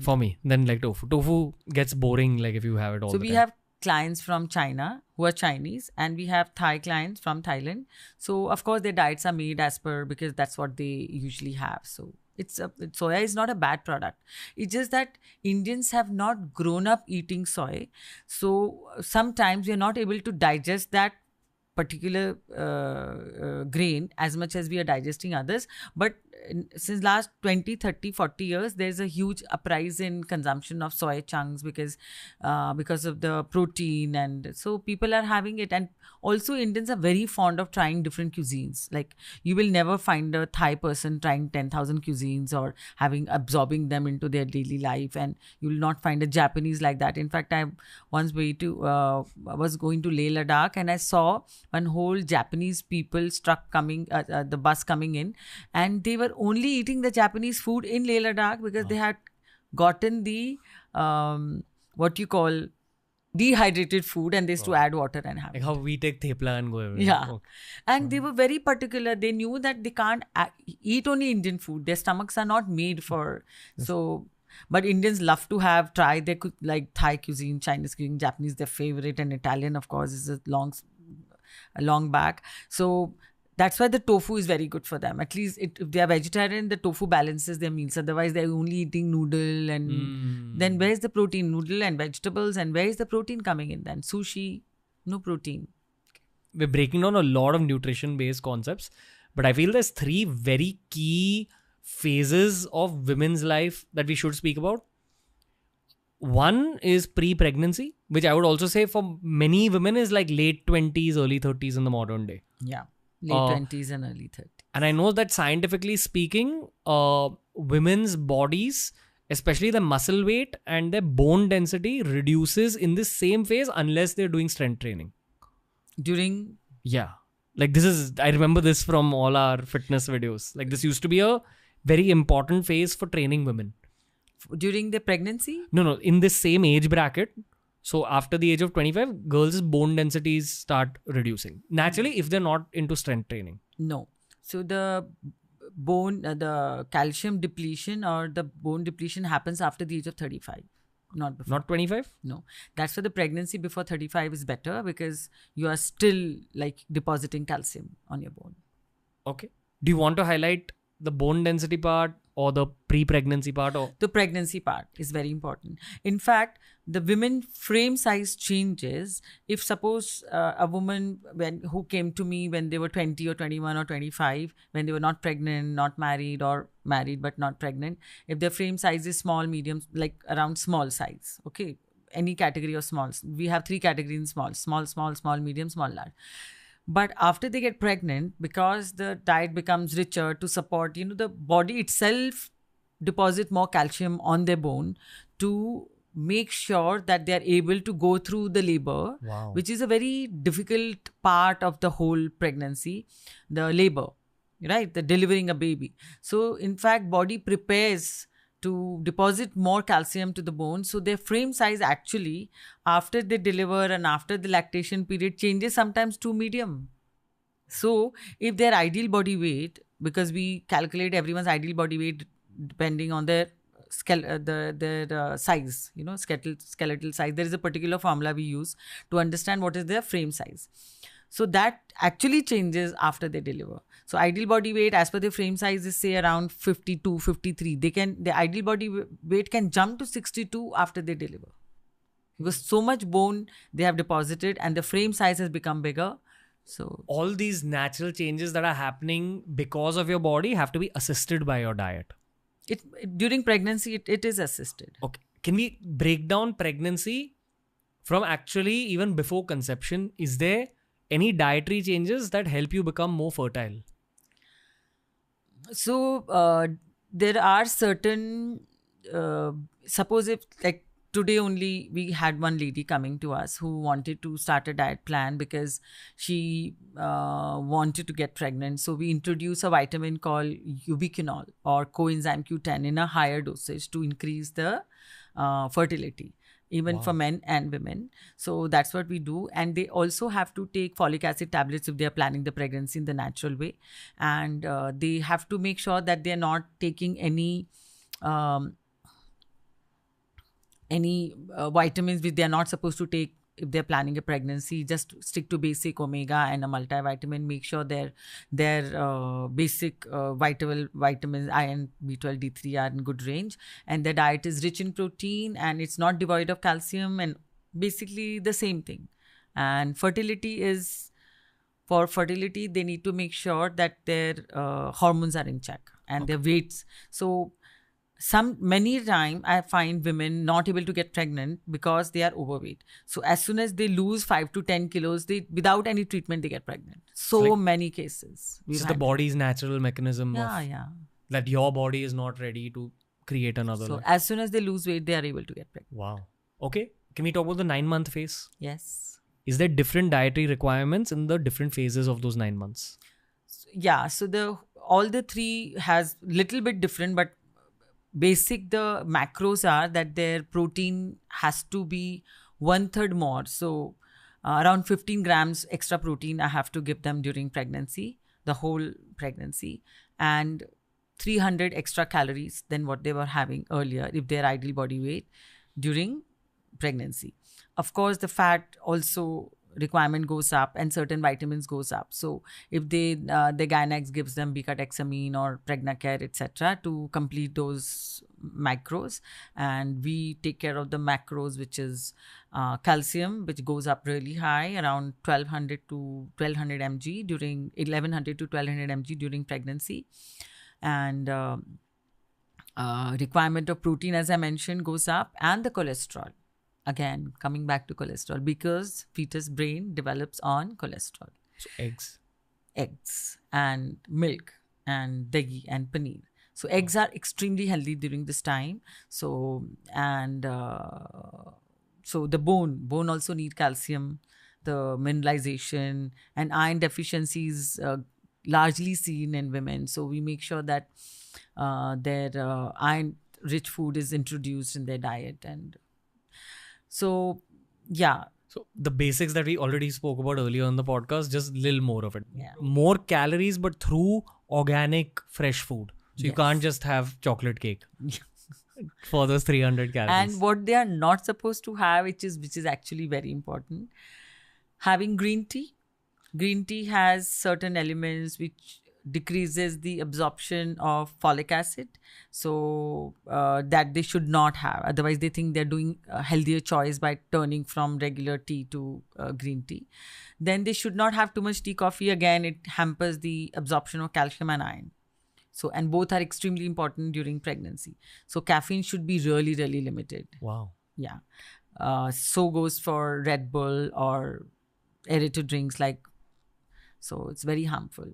for me than like tofu. Tofu gets boring like if you have it all the time. So we have clients from China who are Chinese, and we have Thai clients from Thailand. So of course their diets are made as per, because that's what they usually have. So soya is not a bad product. It's just that Indians have not grown up eating soy. So sometimes we are not able to digest that particular grain as much as we are digesting others. But since last 20, 30, 40 years, there's a huge uprise in consumption of soy chunks because of the protein, and so people are having it. And also Indians are very fond of trying different cuisines. Like you will never find a Thai person trying 10,000 cuisines or absorbing them into their daily life, and you will not find a Japanese like that. In fact, I once was going to Leh Ladakh, and I saw one whole Japanese people the bus coming in, and they were only eating the Japanese food in Leh Ladakh because they had gotten the what you call dehydrated food and they used to add water and have Like it. how we take thepla and go everywhere. Yeah. Okay. And they were very particular. They knew that they can't eat only Indian food. Their stomachs are not made for. So, but Indians love to try their like Thai cuisine, Chinese cuisine, Japanese, their favorite, and Italian, of course, is a long back. So that's why the tofu is very good for them. At least if they are vegetarian, the tofu balances their meals. Otherwise, they're only eating noodle and then where's the protein? Noodle and vegetables, and where is the protein coming in then? Sushi, no protein. We're breaking down a lot of nutrition-based concepts, but I feel there's 3 very key phases of women's life that we should speak about. One is pre-pregnancy, which I would also say for many women is like late 20s, early 30s in the modern day. Yeah. Late 20s and early 30s. And I know that scientifically speaking, women's bodies, especially the muscle weight and their bone density, reduces in this same phase unless they're doing strength training. During? Yeah. Like I remember this from all our fitness videos. Like this used to be a very important phase for training women. During the pregnancy? No, in this same age bracket. So after the age of 25, girls' bone densities start reducing. Naturally, if they're not into strength training. No. So the the calcium depletion or the bone depletion happens after the age of 35. Not before. Not 25? No. That's why the pregnancy before 35 is better because you are still like depositing calcium on your bone. Okay. Do you want to highlight the bone density part or the pre-pregnancy part? Or the pregnancy part is very important. In fact, the women frame size changes if suppose a woman who came to me when they were 20 or 21 or 25, when they were not pregnant, not married, or married but not pregnant, if their frame size is small, medium, like around small size, okay, any category of smalls. We have 3 categories in small, medium, small, large. But after they get pregnant, because the diet becomes richer to support, the body itself deposit more calcium on their bone to make sure that they are able to go through the labor, which is a very difficult part of the whole pregnancy, the labor, right? The delivering a baby. So in fact, body prepares to deposit more calcium to the bone. So their frame size actually, after they deliver and after the lactation period, changes sometimes to medium. So if their ideal body weight, because we calculate everyone's ideal body weight depending on their size, skeletal size. There is a particular formula we use to understand what is their frame size. So that actually changes after they deliver. So ideal body weight as per the frame size is say around 52, 53. The ideal body weight can jump to 62 after they deliver. Because so much bone they have deposited and the frame size has become bigger. So all these natural changes that are happening because of your body have to be assisted by your diet. During pregnancy, it is assisted. Okay. Can we break down pregnancy from actually even before conception? Is there any dietary changes that help you become more fertile? So there are certain, suppose if like today only we had one lady coming to us who wanted to start a diet plan because she wanted to get pregnant. So we introduced a vitamin called ubiquinol or coenzyme Q10 in a higher dosage to increase the fertility. Even for men and women. So that's what we do. And they also have to take folic acid tablets if they're planning the pregnancy in the natural way. And they have to make sure that they're not taking any vitamins which they're not supposed to take if they're planning a pregnancy. Just stick to basic omega and a multivitamin. Make sure their basic vitamins, iron, B12, D3 are in good range. And their diet is rich in protein and it's not devoid of calcium and basically the same thing. And for fertility, they need to make sure that their hormones are in check and their weights. So many times I find women not able to get pregnant because they are overweight. So as soon as they lose 5 to 10 kilos, without any treatment, they get pregnant. So many cases. It's the body's natural mechanism that your body is not ready to create another. So as soon as they lose weight, they are able to get pregnant. Wow. Okay. Can we talk about the 9-month phase? Yes. Is there different dietary requirements in the different phases of those 9 months? Yeah. So all the 3 has little bit different, but the macros are that their protein has to be 1/3 more. So around 15 grams extra protein I have to give them during pregnancy, the whole pregnancy, and 300 extra calories than what they were having earlier if their ideal body weight during pregnancy. Of course, the fat also requirement goes up and certain vitamins goes up. So if the gynex gives them beta-hexamine or Pregnacare, etc., to complete those macros, and we take care of the macros, which is calcium, which goes up really high, around 1200 to 1200 mg during 1100 to 1200 mg during pregnancy, and requirement of protein, as I mentioned, goes up, and the cholesterol. Again, coming back to cholesterol, because fetus brain develops on cholesterol. So Eggs and milk and dahi and paneer. So eggs are extremely healthy during this time. So and so the bone also need calcium, the mineralization and iron deficiencies largely seen in women. So we make sure that their iron-rich food is introduced in their diet. And so, yeah. So the basics that we already spoke about earlier on the podcast, just little more of it. Yeah. More calories, but through organic, fresh food. So you can't just have chocolate cake for those 300 calories. And what they are not supposed to have, which is actually very important, having green tea. Green tea has certain elements which decreases the absorption of folic acid, so that they should not have. Otherwise, they think they're doing a healthier choice by turning from regular tea to green tea. Then they should not have too much tea, coffee. Again, it hampers the absorption of calcium and iron. So, and both are extremely important during pregnancy. So caffeine should be really, really limited. Wow. Yeah. So goes for Red Bull or aerated drinks like. So it's very harmful.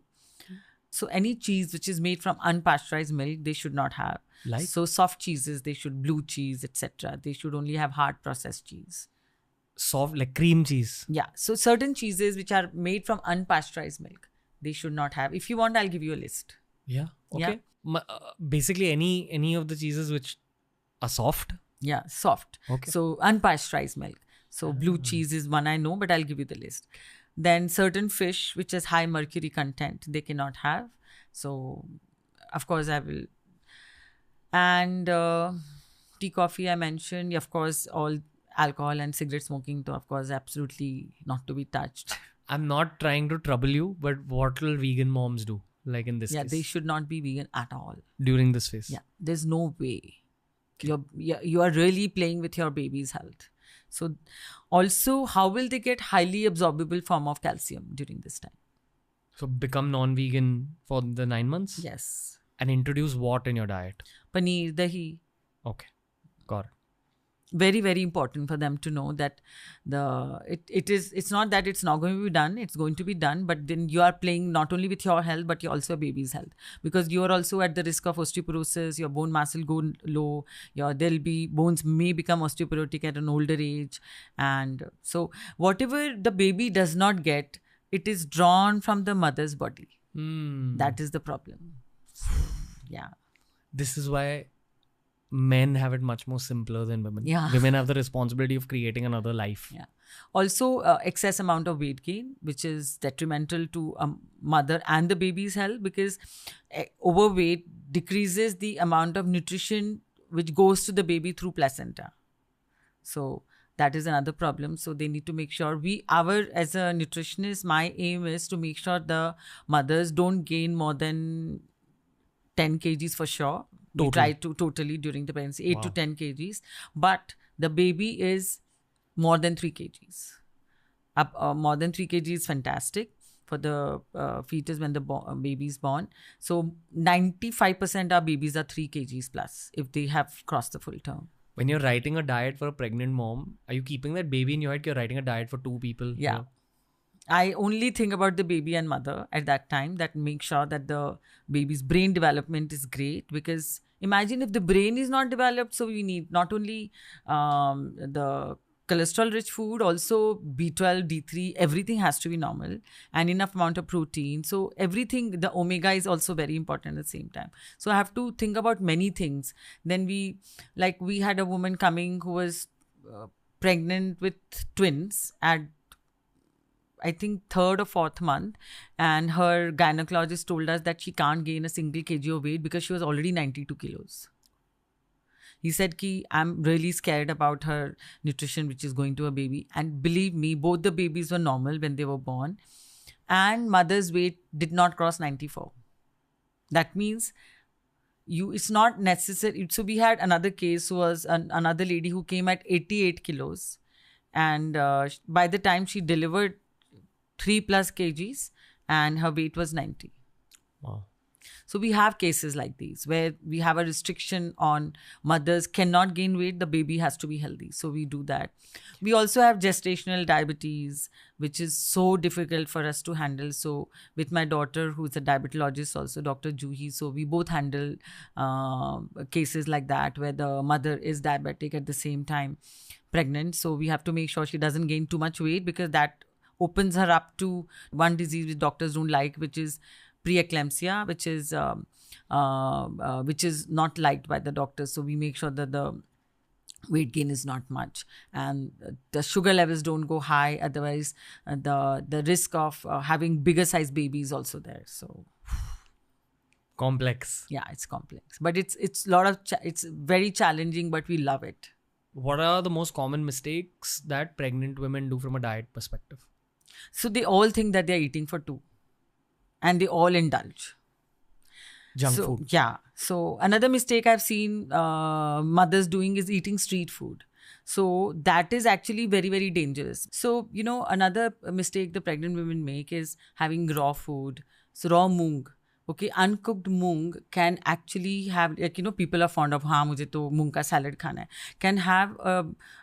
So any cheese which is made from unpasteurized milk, they should not have. Like? So soft cheeses, they should, blue cheese, etc. They should only have hard processed cheese. Soft, like cream cheese. Yeah. So certain cheeses which are made from unpasteurized milk, they should not have. If you want, I'll give you a list. Yeah. Okay. Yeah. Basically, any of the cheeses which are soft. Yeah, soft. Okay. So unpasteurized milk. So blue cheese is one I know, but I'll give you the list. Then certain fish which has high mercury content, they cannot have. So, of course, I will. And tea, coffee, I mentioned. Of course, all alcohol and cigarette smoking, to of course, absolutely not to be touched. I'm not trying to trouble you, but what will vegan moms do? Like in this case? Yeah, they should not be vegan at all. During this phase? Yeah, there's no way. You are really playing with your baby's health. So also, how will they get highly absorbable form of calcium during this time? So become non-vegan for the 9 months? Yes. And introduce what in your diet? Paneer, dahi. Okay. Got it. Very, very important for them to know that it's not that it's not going to be done, it's going to be done, but then you are playing not only with your health, but you also your baby's health, because you are also at the risk of osteoporosis, your bone mass will go low, bones may become osteoporotic at an older age. And so whatever the baby does not get, it is drawn from the mother's body. That is the problem. Yeah. This is why men have it much more simpler than women. Yeah. Women have the responsibility of creating another life. Yeah. Also, excess amount of weight gain, which is detrimental to mother and the baby's health, because overweight decreases the amount of nutrition which goes to the baby through placenta. So that is another problem. So they need to make sure as a nutritionist, my aim is to make sure the mothers don't gain more than 10 kgs for sure. We try to totally during the pregnancy, 8 to 10 kgs. But the baby is more than 3 kgs. More than 3 kg is fantastic for the fetus when the baby is born. So 95% of babies are 3 kgs plus if they have crossed the full term. When you're writing a diet for a pregnant mom, are you keeping that baby in your head? You're writing a diet for 2 people? Yeah. You know? I only think about the baby and mother at that time, that make sure that the baby's brain development is great, because imagine if the brain is not developed, so we need not only the cholesterol rich food, also B12, D3, everything has to be normal and enough amount of protein. So everything, the omega is also very important at the same time. So I have to think about many things. Then we had a woman coming who was pregnant with twins at, I think, third or fourth month, and her gynecologist told us that she can't gain a single kg of weight because she was already 92 kilos. He said ki I'm really scared about her nutrition which is going to a baby. And believe me, both the babies were normal when they were born, and mother's weight did not cross 94. That means it's not necessary. So we had another case who was another lady who came at 88 kilos, and by the time she delivered 3+ kgs, and her weight was 90. Wow. So we have cases like these where we have a restriction on mothers cannot gain weight, the baby has to be healthy. So we do that. We also have gestational diabetes, which is so difficult for us to handle. So with my daughter, who's a diabetologist also, Dr. Juhi, so we both handle cases like that where the mother is diabetic at the same time pregnant. So we have to make sure she doesn't gain too much weight, because that opens her up to one disease which doctors don't like, which is preeclampsia, which is not liked by the doctors. So we make sure that the weight gain is not much, and the sugar levels don't go high. Otherwise, the risk of having bigger size baby is also there. So Complex. yeah, it's complex, but it's it's very challenging, but we love it. What are the most common mistakes that pregnant women do from a diet perspective? So they all think that they're eating for two, and they all indulge. Junk food. Yeah. So another mistake I've seen mothers doing is eating street food. So that is actually very, very dangerous. So, another mistake the pregnant women make is having raw food. So raw moong. Okay, uncooked moong can actually have, people are fond of, mujhe to moong ka salad khana hai, can have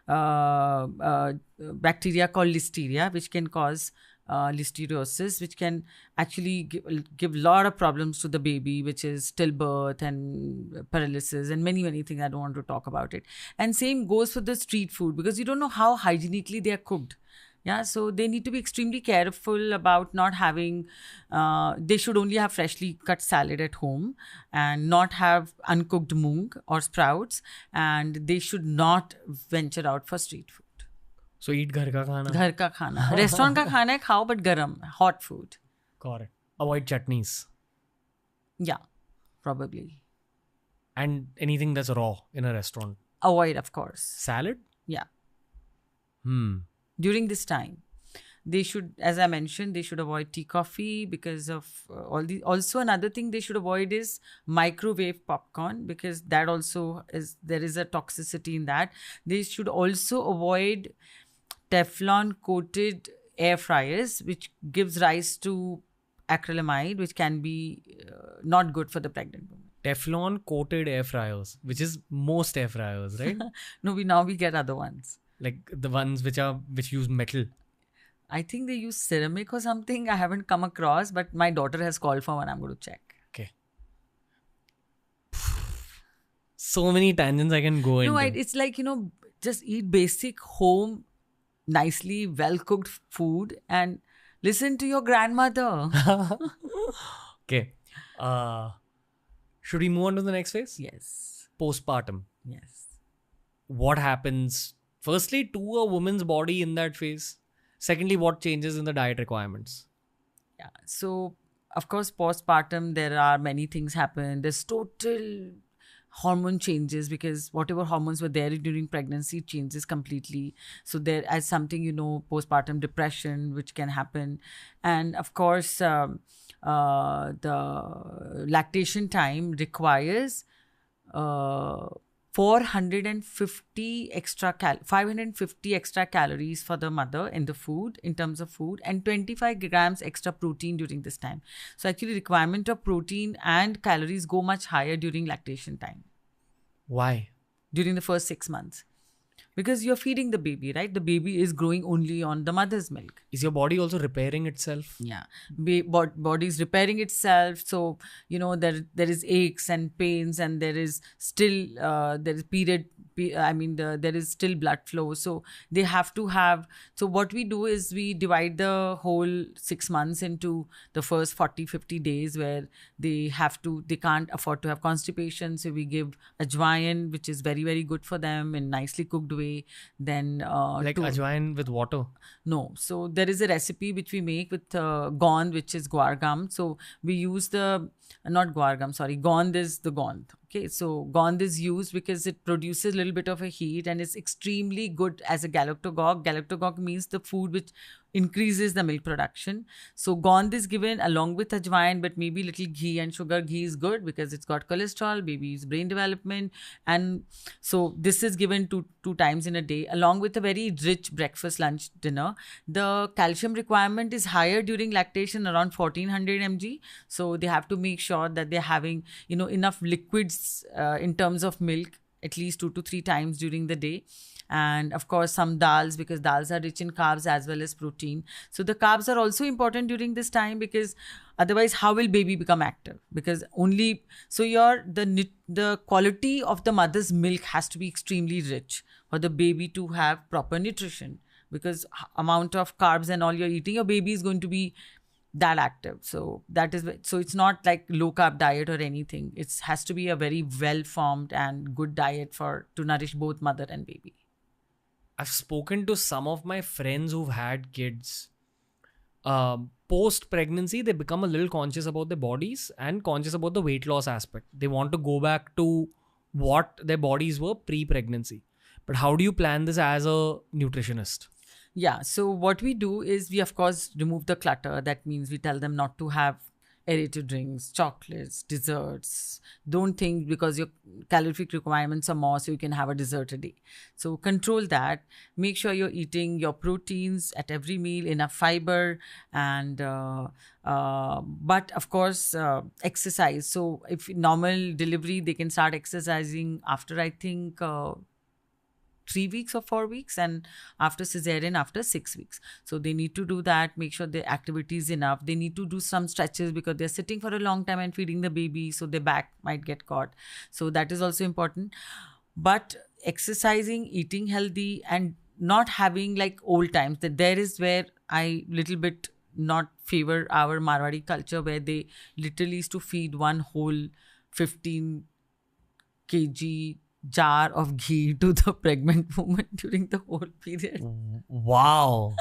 a bacteria called listeria, which can cause listeriosis, which can actually give a lot of problems to the baby, which is stillbirth and paralysis and many, many things. I don't want to talk about it. And same goes for the street food, because you don't know how hygienically they are cooked. Yeah, so they need to be extremely careful about not having, they should only have freshly cut salad at home and not have uncooked moong or sprouts, and they should not venture out for street food. So eat ghar ka khana. Ghar ka khana. Restaurant ka khana hai, khao, but garam, hot food. Correct. Avoid chutneys. Yeah, probably. And anything that's raw in a restaurant. Avoid, of course. Salad? Yeah. During this time, they should, as I mentioned, they should avoid tea, coffee because of all the. Also, another thing they should avoid is microwave popcorn, because that also there is a toxicity in that. They should also avoid Teflon coated air fryers, which gives rise to acrylamide, which can be not good for the pregnant woman. Teflon coated air fryers, which is most air fryers, right? No, we get other ones. Like the ones which use metal. I think they use ceramic or something. I haven't come across, but my daughter has called for one. I'm going to check. Okay. So many tangents I can go into. No, it's like, just eat basic home, nicely well-cooked food and listen to your grandmother. Okay. Should we move on to the next phase? Yes. Postpartum. Yes. What happens, firstly, to a woman's body in that phase? Secondly, what changes in the diet requirements? Yeah. So, of course, postpartum, there are many things happen. There's total hormone changes, because whatever hormones were there during pregnancy changes completely. So there as something, postpartum depression, which can happen. And of course, the lactation time requires 550 extra calories for the mother in the food, in terms of food, and 25 grams extra protein during this time. So actually requirement of protein and calories go much higher during lactation time. Why? During the first 6 months. Because you're feeding the baby, right? The baby is growing only on the mother's milk. Is your body also repairing itself? Yeah. Body is repairing itself. So, there is aches and pains, and there is still, there is there is still blood flow. So they have to have, so what we do is we divide the whole 6 months into the first 40-50 days where they can't afford to have constipation. So we give ajwain, which is very, very good for them in nicely cooked way. way. Then Like ajwain with water. no. So there is a recipe which we make with gond, which is guar gum. So we use the not guar gum, sorry, gond is the gond. Okay, so gond is used because it produces a little bit of a heat and it's extremely good as a galactagogue. Galactagogue means the food which increases the milk production. So gond is given along with ajwain, but maybe little ghee and sugar. Ghee is good because it's got cholesterol, baby's brain development, and so this is given two times in a day along with a very rich breakfast, lunch, dinner. The calcium requirement is higher during lactation, around 1400 mg. So they have to make sure that they're having enough liquids in terms of milk at least 2 to 3 times during the day. And of course some dals, because dals are rich in carbs as well as protein. So the carbs are also important during this time, because otherwise how will baby become active? Because only so the quality of the mother's milk has to be extremely rich for the baby to have proper nutrition, because amount of carbs and all you're eating, your baby is going to be that active. So it's not like low carb diet or anything. It has to be a very well formed and good diet to nourish both mother and baby. I've spoken to some of my friends who've had kids. Post pregnancy, they become a little conscious about their bodies and conscious about the weight loss aspect. They want to go back to what their bodies were pre-pregnancy. But how do you plan this as a nutritionist? Yeah, so what we do is we of course remove the clutter. That means we tell them not to have aerated drinks, chocolates, desserts. Don't think because your calorific requirements are more, so you can have a dessert a day. So control that. Make sure you're eating your proteins at every meal, enough fiber, and but of course exercise. So if normal delivery, they can start exercising after, I think, 3 weeks or 4 weeks, and after cesarean after 6 weeks. So they need to do that, make sure their activity is enough. They need to do some stretches because they're sitting for a long time and feeding the baby, so their back might get caught. So that is also important. But exercising, eating healthy, and not having like old times. That there is where I little bit not favor our Marwadi culture, where they literally used to feed one whole 15 kg jar of ghee to the pregnant woman during the whole period. Wow.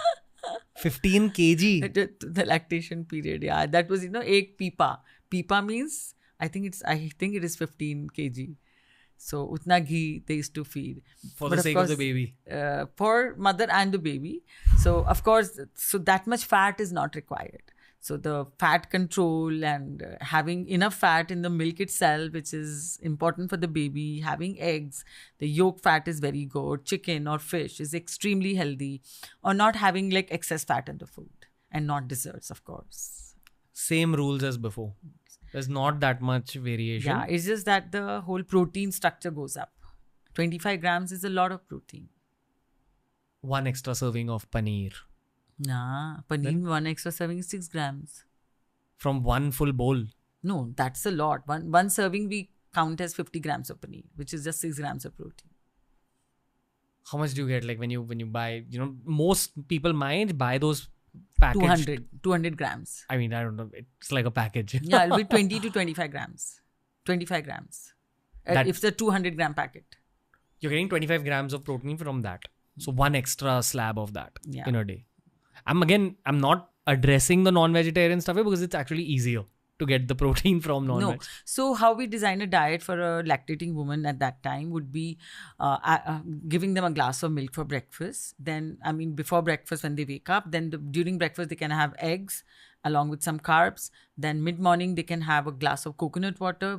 15 kg. The lactation period. Yeah, that was, ek pipa. Pipa means, I think it is 15 kg. So utna ghee they used to feed. For the sake of the baby. For mother and the baby. So of course, so that much fat is not required. So the fat control and having enough fat in the milk itself, which is important for the baby, having eggs, the yolk fat is very good, chicken or fish is extremely healthy, or not having like excess fat in the food, and not desserts, of course. Same rules as before. There's not that much variation. Yeah, it's just that the whole protein structure goes up. 25 grams is a lot of protein. 1 extra serving of paneer. Nah, paneer, 1 extra serving is 6 grams. From one full bowl? No, that's a lot. One serving we count as 50 grams of paneer, which is just 6 grams of protein. How much do you get? Like when you buy, most people might buy those packaged. 200 grams. I mean, I don't know. It's like a package. Yeah, it'll be 20 to 25 grams. 25 grams. If it's a 200 gram packet. You're getting 25 grams of protein from that. So 1 extra slab of that in a day. I'm not addressing the non-vegetarian stuff here because it's actually easier to get the protein from non-veg. No. So how we design a diet for a lactating woman at that time would be giving them a glass of milk for breakfast. Then, before breakfast when they wake up, then during breakfast they can have eggs along with some carbs. Then mid-morning they can have a glass of coconut water,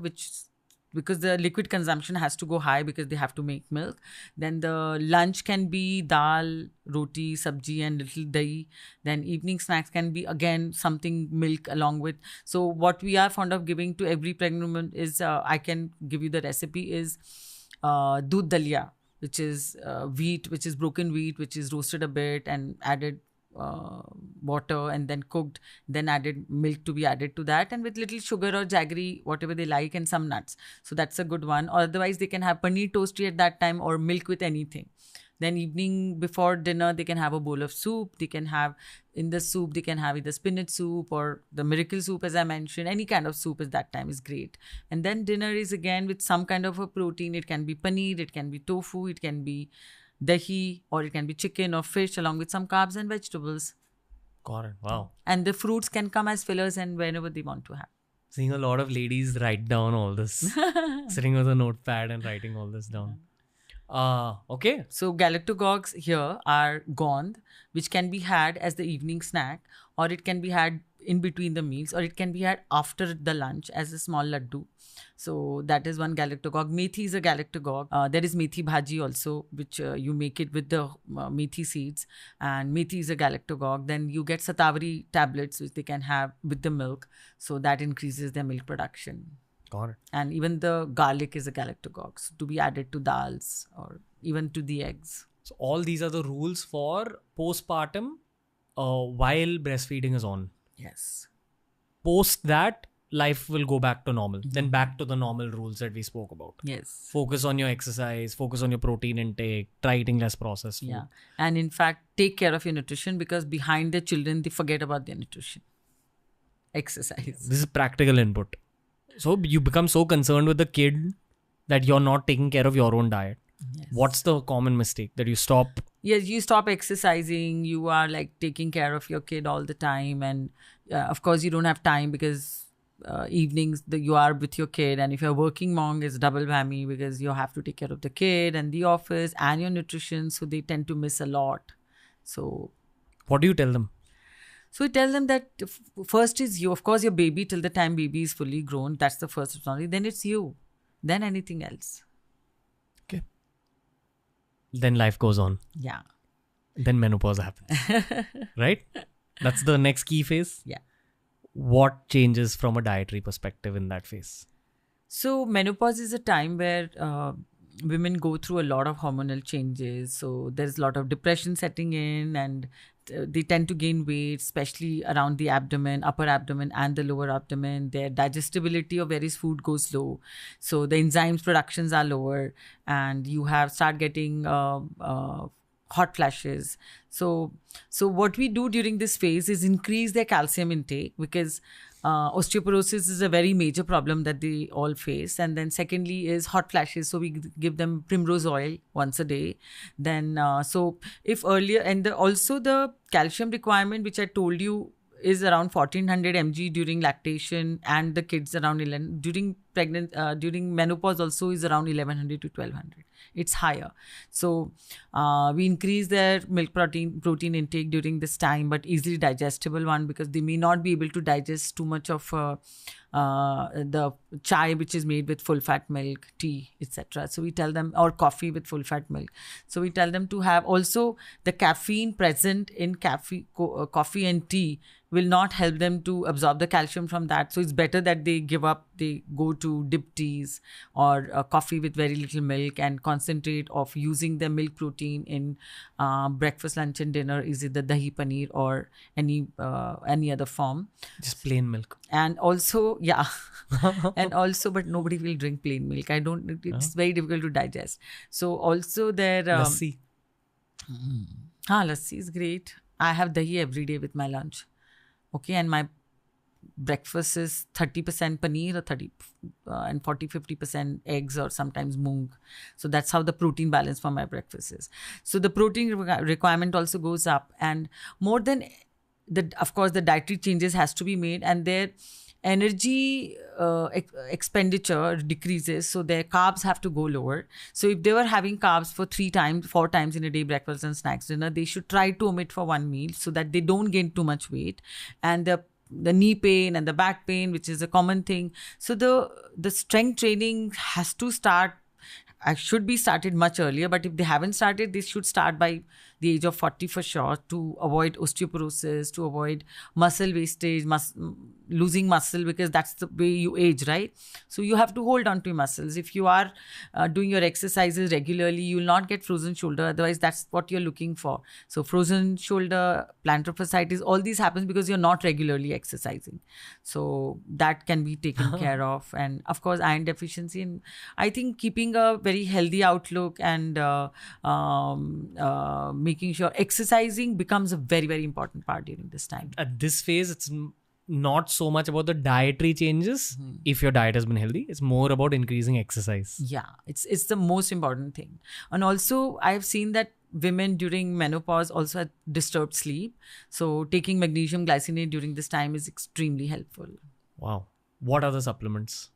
because the liquid consumption has to go high because they have to make milk. Then the lunch can be dal, roti, sabji and little dahi. Then evening snacks can be again something milk along with. So what we are fond of giving to every pregnant woman is, I can give you the recipe, is doodh dalia, which is wheat, which is broken wheat, which is roasted a bit and added water and then cooked, then added milk to be added to that, and with little sugar or jaggery, whatever they like, and some nuts. So that's a good one. Or otherwise they can have paneer toasty at that time, or milk with anything. Then evening before dinner they can have a bowl of soup. They can have, in the soup they can have either spinach soup or the miracle soup, as I mentioned. Any kind of soup at that time is great. And then dinner is again with some kind of a protein. It can be paneer, it can be tofu, it can be dahi, or it can be chicken or fish along with some carbs and vegetables. Got it. Wow. And the fruits can come as fillers and whenever they want to have. Seeing a lot of ladies write down all this, sitting with a notepad and writing all this down. Okay. So galactagogues here are gond, which can be had as the evening snack, or it can be had in between the meals, or it can be had after the lunch as a small laddu. So that is one galactagogue. Methi is a galactagogue. There is methi bhaji also, which you make it with the methi seeds, and methi is a galactagogue. Then you get satavari tablets, which they can have with the milk, so that increases their milk production. Got it. And even the garlic is a galactagogue, so to be added to dals or even to the eggs. So all these are the rules for postpartum while breastfeeding is on. Yes. Post that, life will go back to normal. Then back to the normal rules that we spoke about. Yes. Focus on your exercise, focus on your protein intake, try eating less processed food. Yeah. And in fact, take care of your nutrition, because behind the children, they forget about their nutrition. Exercise. This is practical input. So you become so concerned with the kid that you're not taking care of your own diet. Yes. What's the common mistake? That you stop? Yes, you stop exercising. You are like taking care of your kid all the time. And of course, you don't have time because evenings you are with your kid. And if you're working mom, it's double whammy because you have to take care of the kid and the office and your nutrition. So they tend to miss a lot. So What do you tell them? So we tell them that first is you. Of course, your baby, till the time baby is fully grown, that's the first responsibility. Then it's you. Then anything else. Okay. Then life goes on. Yeah. Then menopause happens. Right? That's the next key phase. Yeah. What changes from a dietary perspective in that phase? So menopause is a time where women go through a lot of hormonal changes. So there's a lot of depression setting in, and they tend to gain weight, especially around the abdomen, upper abdomen and the lower abdomen. Their digestibility of various food goes low. So the enzymes productions are lower, and you start getting hot flashes. So what we do during this phase is increase their calcium intake, because osteoporosis is a very major problem that they all face. And then secondly is hot flashes. So we give them primrose oil once a day. Then so if earlier, and also the calcium requirement, which I told you, is around 1400 mg during lactation, and the kids around 11 during menopause also is around 1100 to 1200. It's higher. So we increase their milk protein intake during this time, but easily digestible one, because they may not be able to digest too much of the chai which is made with full fat milk, tea, etc. So we tell them, or coffee with full fat milk. So we tell them to have also the caffeine present in coffee and tea will not help them to absorb the calcium from that. So it's better that they give up, they go to dip teas or coffee with very little milk, and concentrate of using the milk protein in breakfast, lunch and dinner, is it the dahi paneer or any other form. Just plain milk. And also, yeah, and also, but nobody will drink plain milk. It's very difficult to digest. So also there... Lassi. Lassi is great. I have dahi every day with my lunch. Okay, and my breakfast is 30% paneer or and 40-50% eggs, or sometimes moong. So that's how the protein balance for my breakfast is. So the protein requirement also goes up, and more than of course the dietary changes has to be made, and their energy expenditure decreases, so their carbs have to go lower. So if they were having carbs for 4 times in a day, breakfast and snacks, dinner, they should try to omit for one meal, so that they don't gain too much weight. And the knee pain and the back pain, which is a common thing. So the strength training has to start. I should be started much earlier, but if they haven't started, they should start by the age of 40 for sure, to avoid osteoporosis, to avoid muscle wastage, losing muscle, because that's the way you age, right? So you have to hold on to your muscles. If you are doing your exercises regularly, you will not get frozen shoulder. Otherwise, that's what you're looking for. So frozen shoulder, plantar fasciitis, all these happens because you're not regularly exercising. So that can be taken care of. And of course, iron deficiency. And I think keeping a very healthy outlook and making sure exercising becomes a very, very important part during this time. At this phase, it's not so much about the dietary changes if your diet has been healthy. It's more about increasing exercise. Yeah, it's the most important thing. And also, I've seen that women during menopause also have disturbed sleep. So taking magnesium glycinate during this time is extremely helpful. Wow. What are the supplements?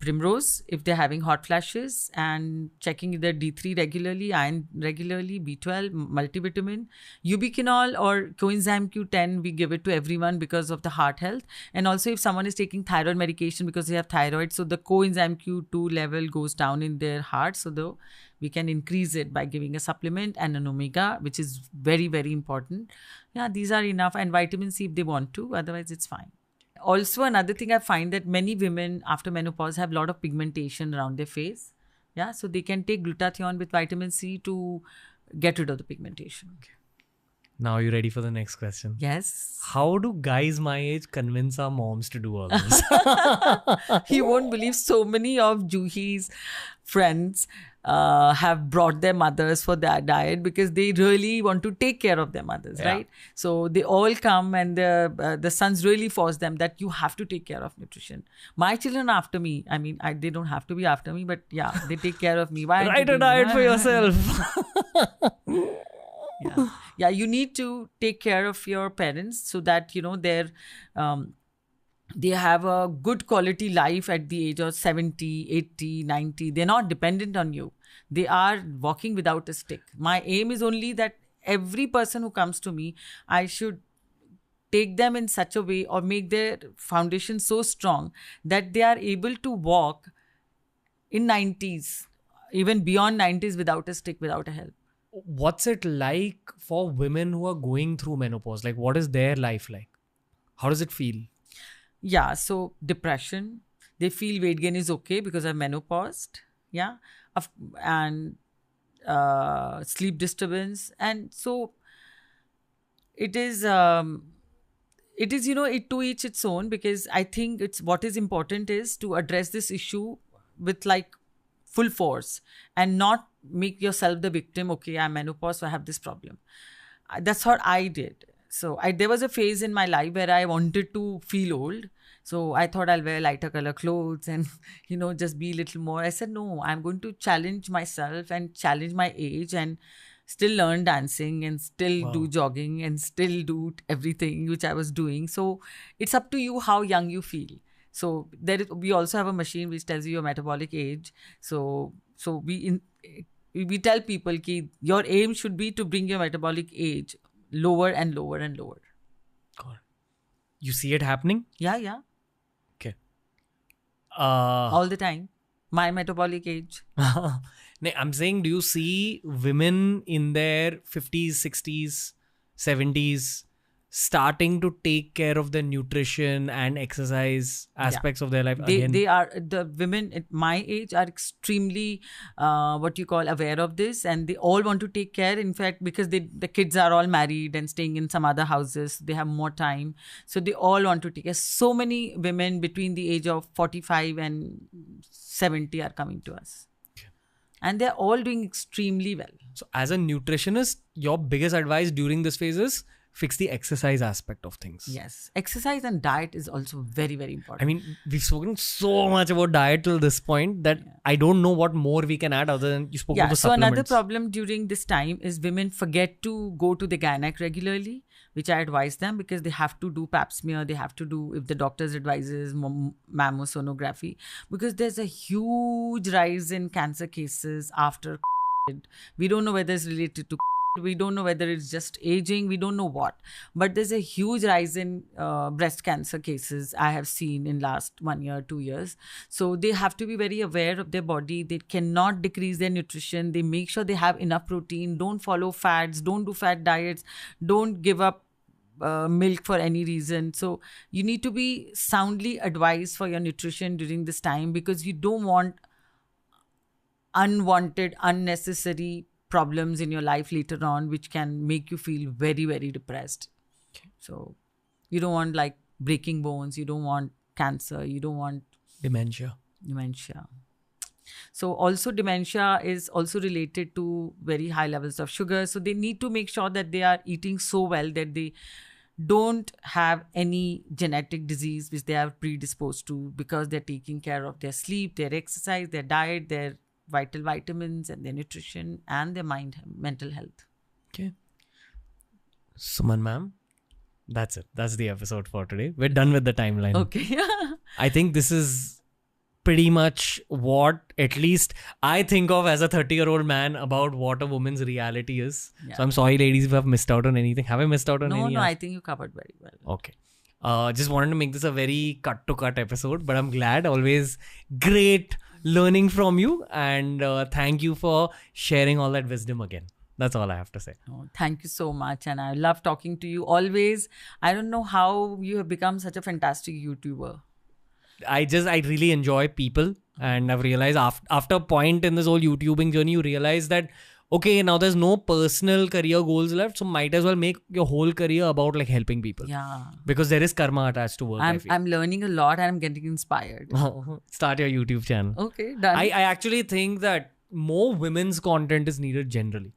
Primrose, if they're having hot flashes, and checking their D3 regularly, iron regularly, B12, multivitamin, ubiquinol or coenzyme Q10, we give it to everyone because of the heart health. And also if someone is taking thyroid medication because they have thyroid, so the coenzyme Q2 level goes down in their heart. So though we can increase it by giving a supplement and an omega, which is very, very important. Yeah, these are enough. And vitamin C if they want to, otherwise it's fine. Also, another thing I find that many women after menopause have a lot of pigmentation around their face. Yeah, so they can take glutathione with vitamin C to get rid of the pigmentation. Okay. Now you ready for the next question? Yes. How do guys my age convince our moms to do all this? You won't believe so many of Juhi's friends have brought their mothers for their diet because they really want to take care of their mothers, right? So they all come and the sons really force them that you have to take care of nutrition. My children are after me. I mean, they don't have to be after me, but yeah, they take care of me. Why Write a diet for yourself. Yeah, you need to take care of your parents so that, you know, they have a good quality life at the age of 70, 80, 90. They're not dependent on you. They are walking without a stick. My aim is only that every person who comes to me, I should take them in such a way or make their foundation so strong that they are able to walk in 90s, even beyond 90s without a stick, without a help. What's it like for women who are going through menopause? Like, what is their life like? How does it feel? Yeah, so depression. They feel weight gain is okay because I've menopaused. Yeah, and sleep disturbance, and so it is. It is, you know, it to each its own, because I think it's what is important is to address this issue with like full force and not make yourself the victim. Okay, I'm menopause, so I have this problem. That's what I did. So there was a phase in my life where I wanted to feel old. So I thought I'll wear lighter color clothes and, you know, just be a little more. I said, no, I'm going to challenge myself and challenge my age and still learn dancing and still do jogging and still do everything which I was doing. So it's up to you how young you feel. So we also have a machine which tells you your metabolic age. So we tell people that your aim should be to bring your metabolic age lower and lower and lower. God. You see it happening? Yeah. Okay. All the time. My metabolic age. I'm saying, do you see women in their 50s, 60s, 70s starting to take care of their nutrition and exercise aspects of their life again? The women at my age are extremely aware of this, and they all want to take care. In fact, because the kids are all married and staying in some other houses, they have more time, so they all want to take care. So many women between the age of 45 and 70 are coming to us. And they're all doing extremely well. So as a nutritionist, your biggest advice during this phase is fix the exercise aspect of things. Yes. Exercise and diet is also very, very important. I mean, we've spoken so much about diet till this point that I don't know what more we can add other than you spoke about the supplements. So another problem during this time is women forget to go to the gynec regularly, which I advise them, because they have to do pap smear, they have to do, if the doctor's advises, mammosonography, because there's a huge rise in cancer cases after COVID. We don't know whether it's related to we don't know whether it's just aging. We don't know what. But there's a huge rise in breast cancer cases I have seen in last 1 year, 2 years. So they have to be very aware of their body. They cannot decrease their nutrition. They make sure they have enough protein. Don't follow fads. Don't do fat diets. Don't give up milk for any reason. So you need to be soundly advised for your nutrition during this time, because you don't want unwanted, unnecessary problems in your life later on, which can make you feel very, very depressed. Okay. So you don't want like breaking bones, you don't want cancer, you don't want dementia. So also dementia is also related to very high levels of sugar. So they need to make sure that they are eating so well that they don't have any genetic disease which they are predisposed to, because they're taking care of their sleep, their exercise, their diet, their vital vitamins, and their nutrition, and their mental health. Okay. Suman ma'am, that's it. That's the episode for today. We're done with the timeline. Okay. I think this is pretty much what at least I think of as a 30-year-old man about what a woman's reality is. Yeah. So I'm sorry, ladies, if I've missed out on anything. Have I missed out on any? No, I think you covered very well. Okay. Just wanted to make this a very cut-to-cut episode, but I'm glad. Always great learning from you, and thank you for sharing all that wisdom again. That's all I have to say. Oh, thank you so much. And I love talking to you always. I don't know how you have become such a fantastic YouTuber. I really enjoy people, and I've realized after a point in this whole YouTubing journey, you realize that, okay, now there's no personal career goals left, so might as well make your whole career about like helping people. Yeah. Because there is karma attached to work. I'm learning a lot and I'm getting inspired. Start your YouTube channel. Okay, done. I actually think that more women's content is needed generally.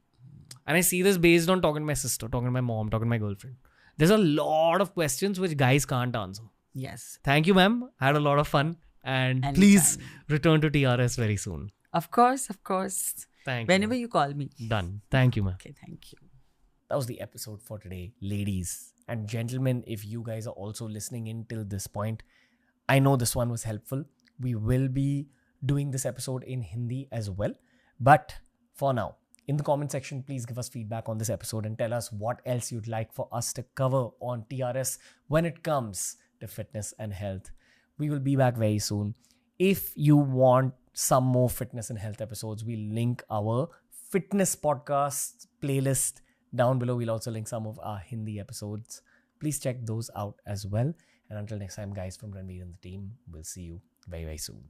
And I see this based on talking to my sister, talking to my mom, talking to my girlfriend. There's a lot of questions which guys can't answer. Yes. Thank you, ma'am. Had a lot of fun. And Anytime. Please return to TRS very soon. Of course, of course. Thank Whenever you. you call me. Done. Thank you, ma'am. Okay, thank you. That was the episode for today, ladies and gentlemen. If you guys are also listening in till this point, I know this one was helpful. We will be doing this episode in Hindi as well. But for now, in the comment section, please give us feedback on this episode and tell us what else you'd like for us to cover on TRS when it comes to fitness and health. We will be back very soon. If you want some more fitness and health episodes, we'll link our fitness podcast playlist down below. We'll also link some of our Hindi episodes. Please check those out as well. And until next time, guys, from Ranveer and the team, we'll see you very, very soon.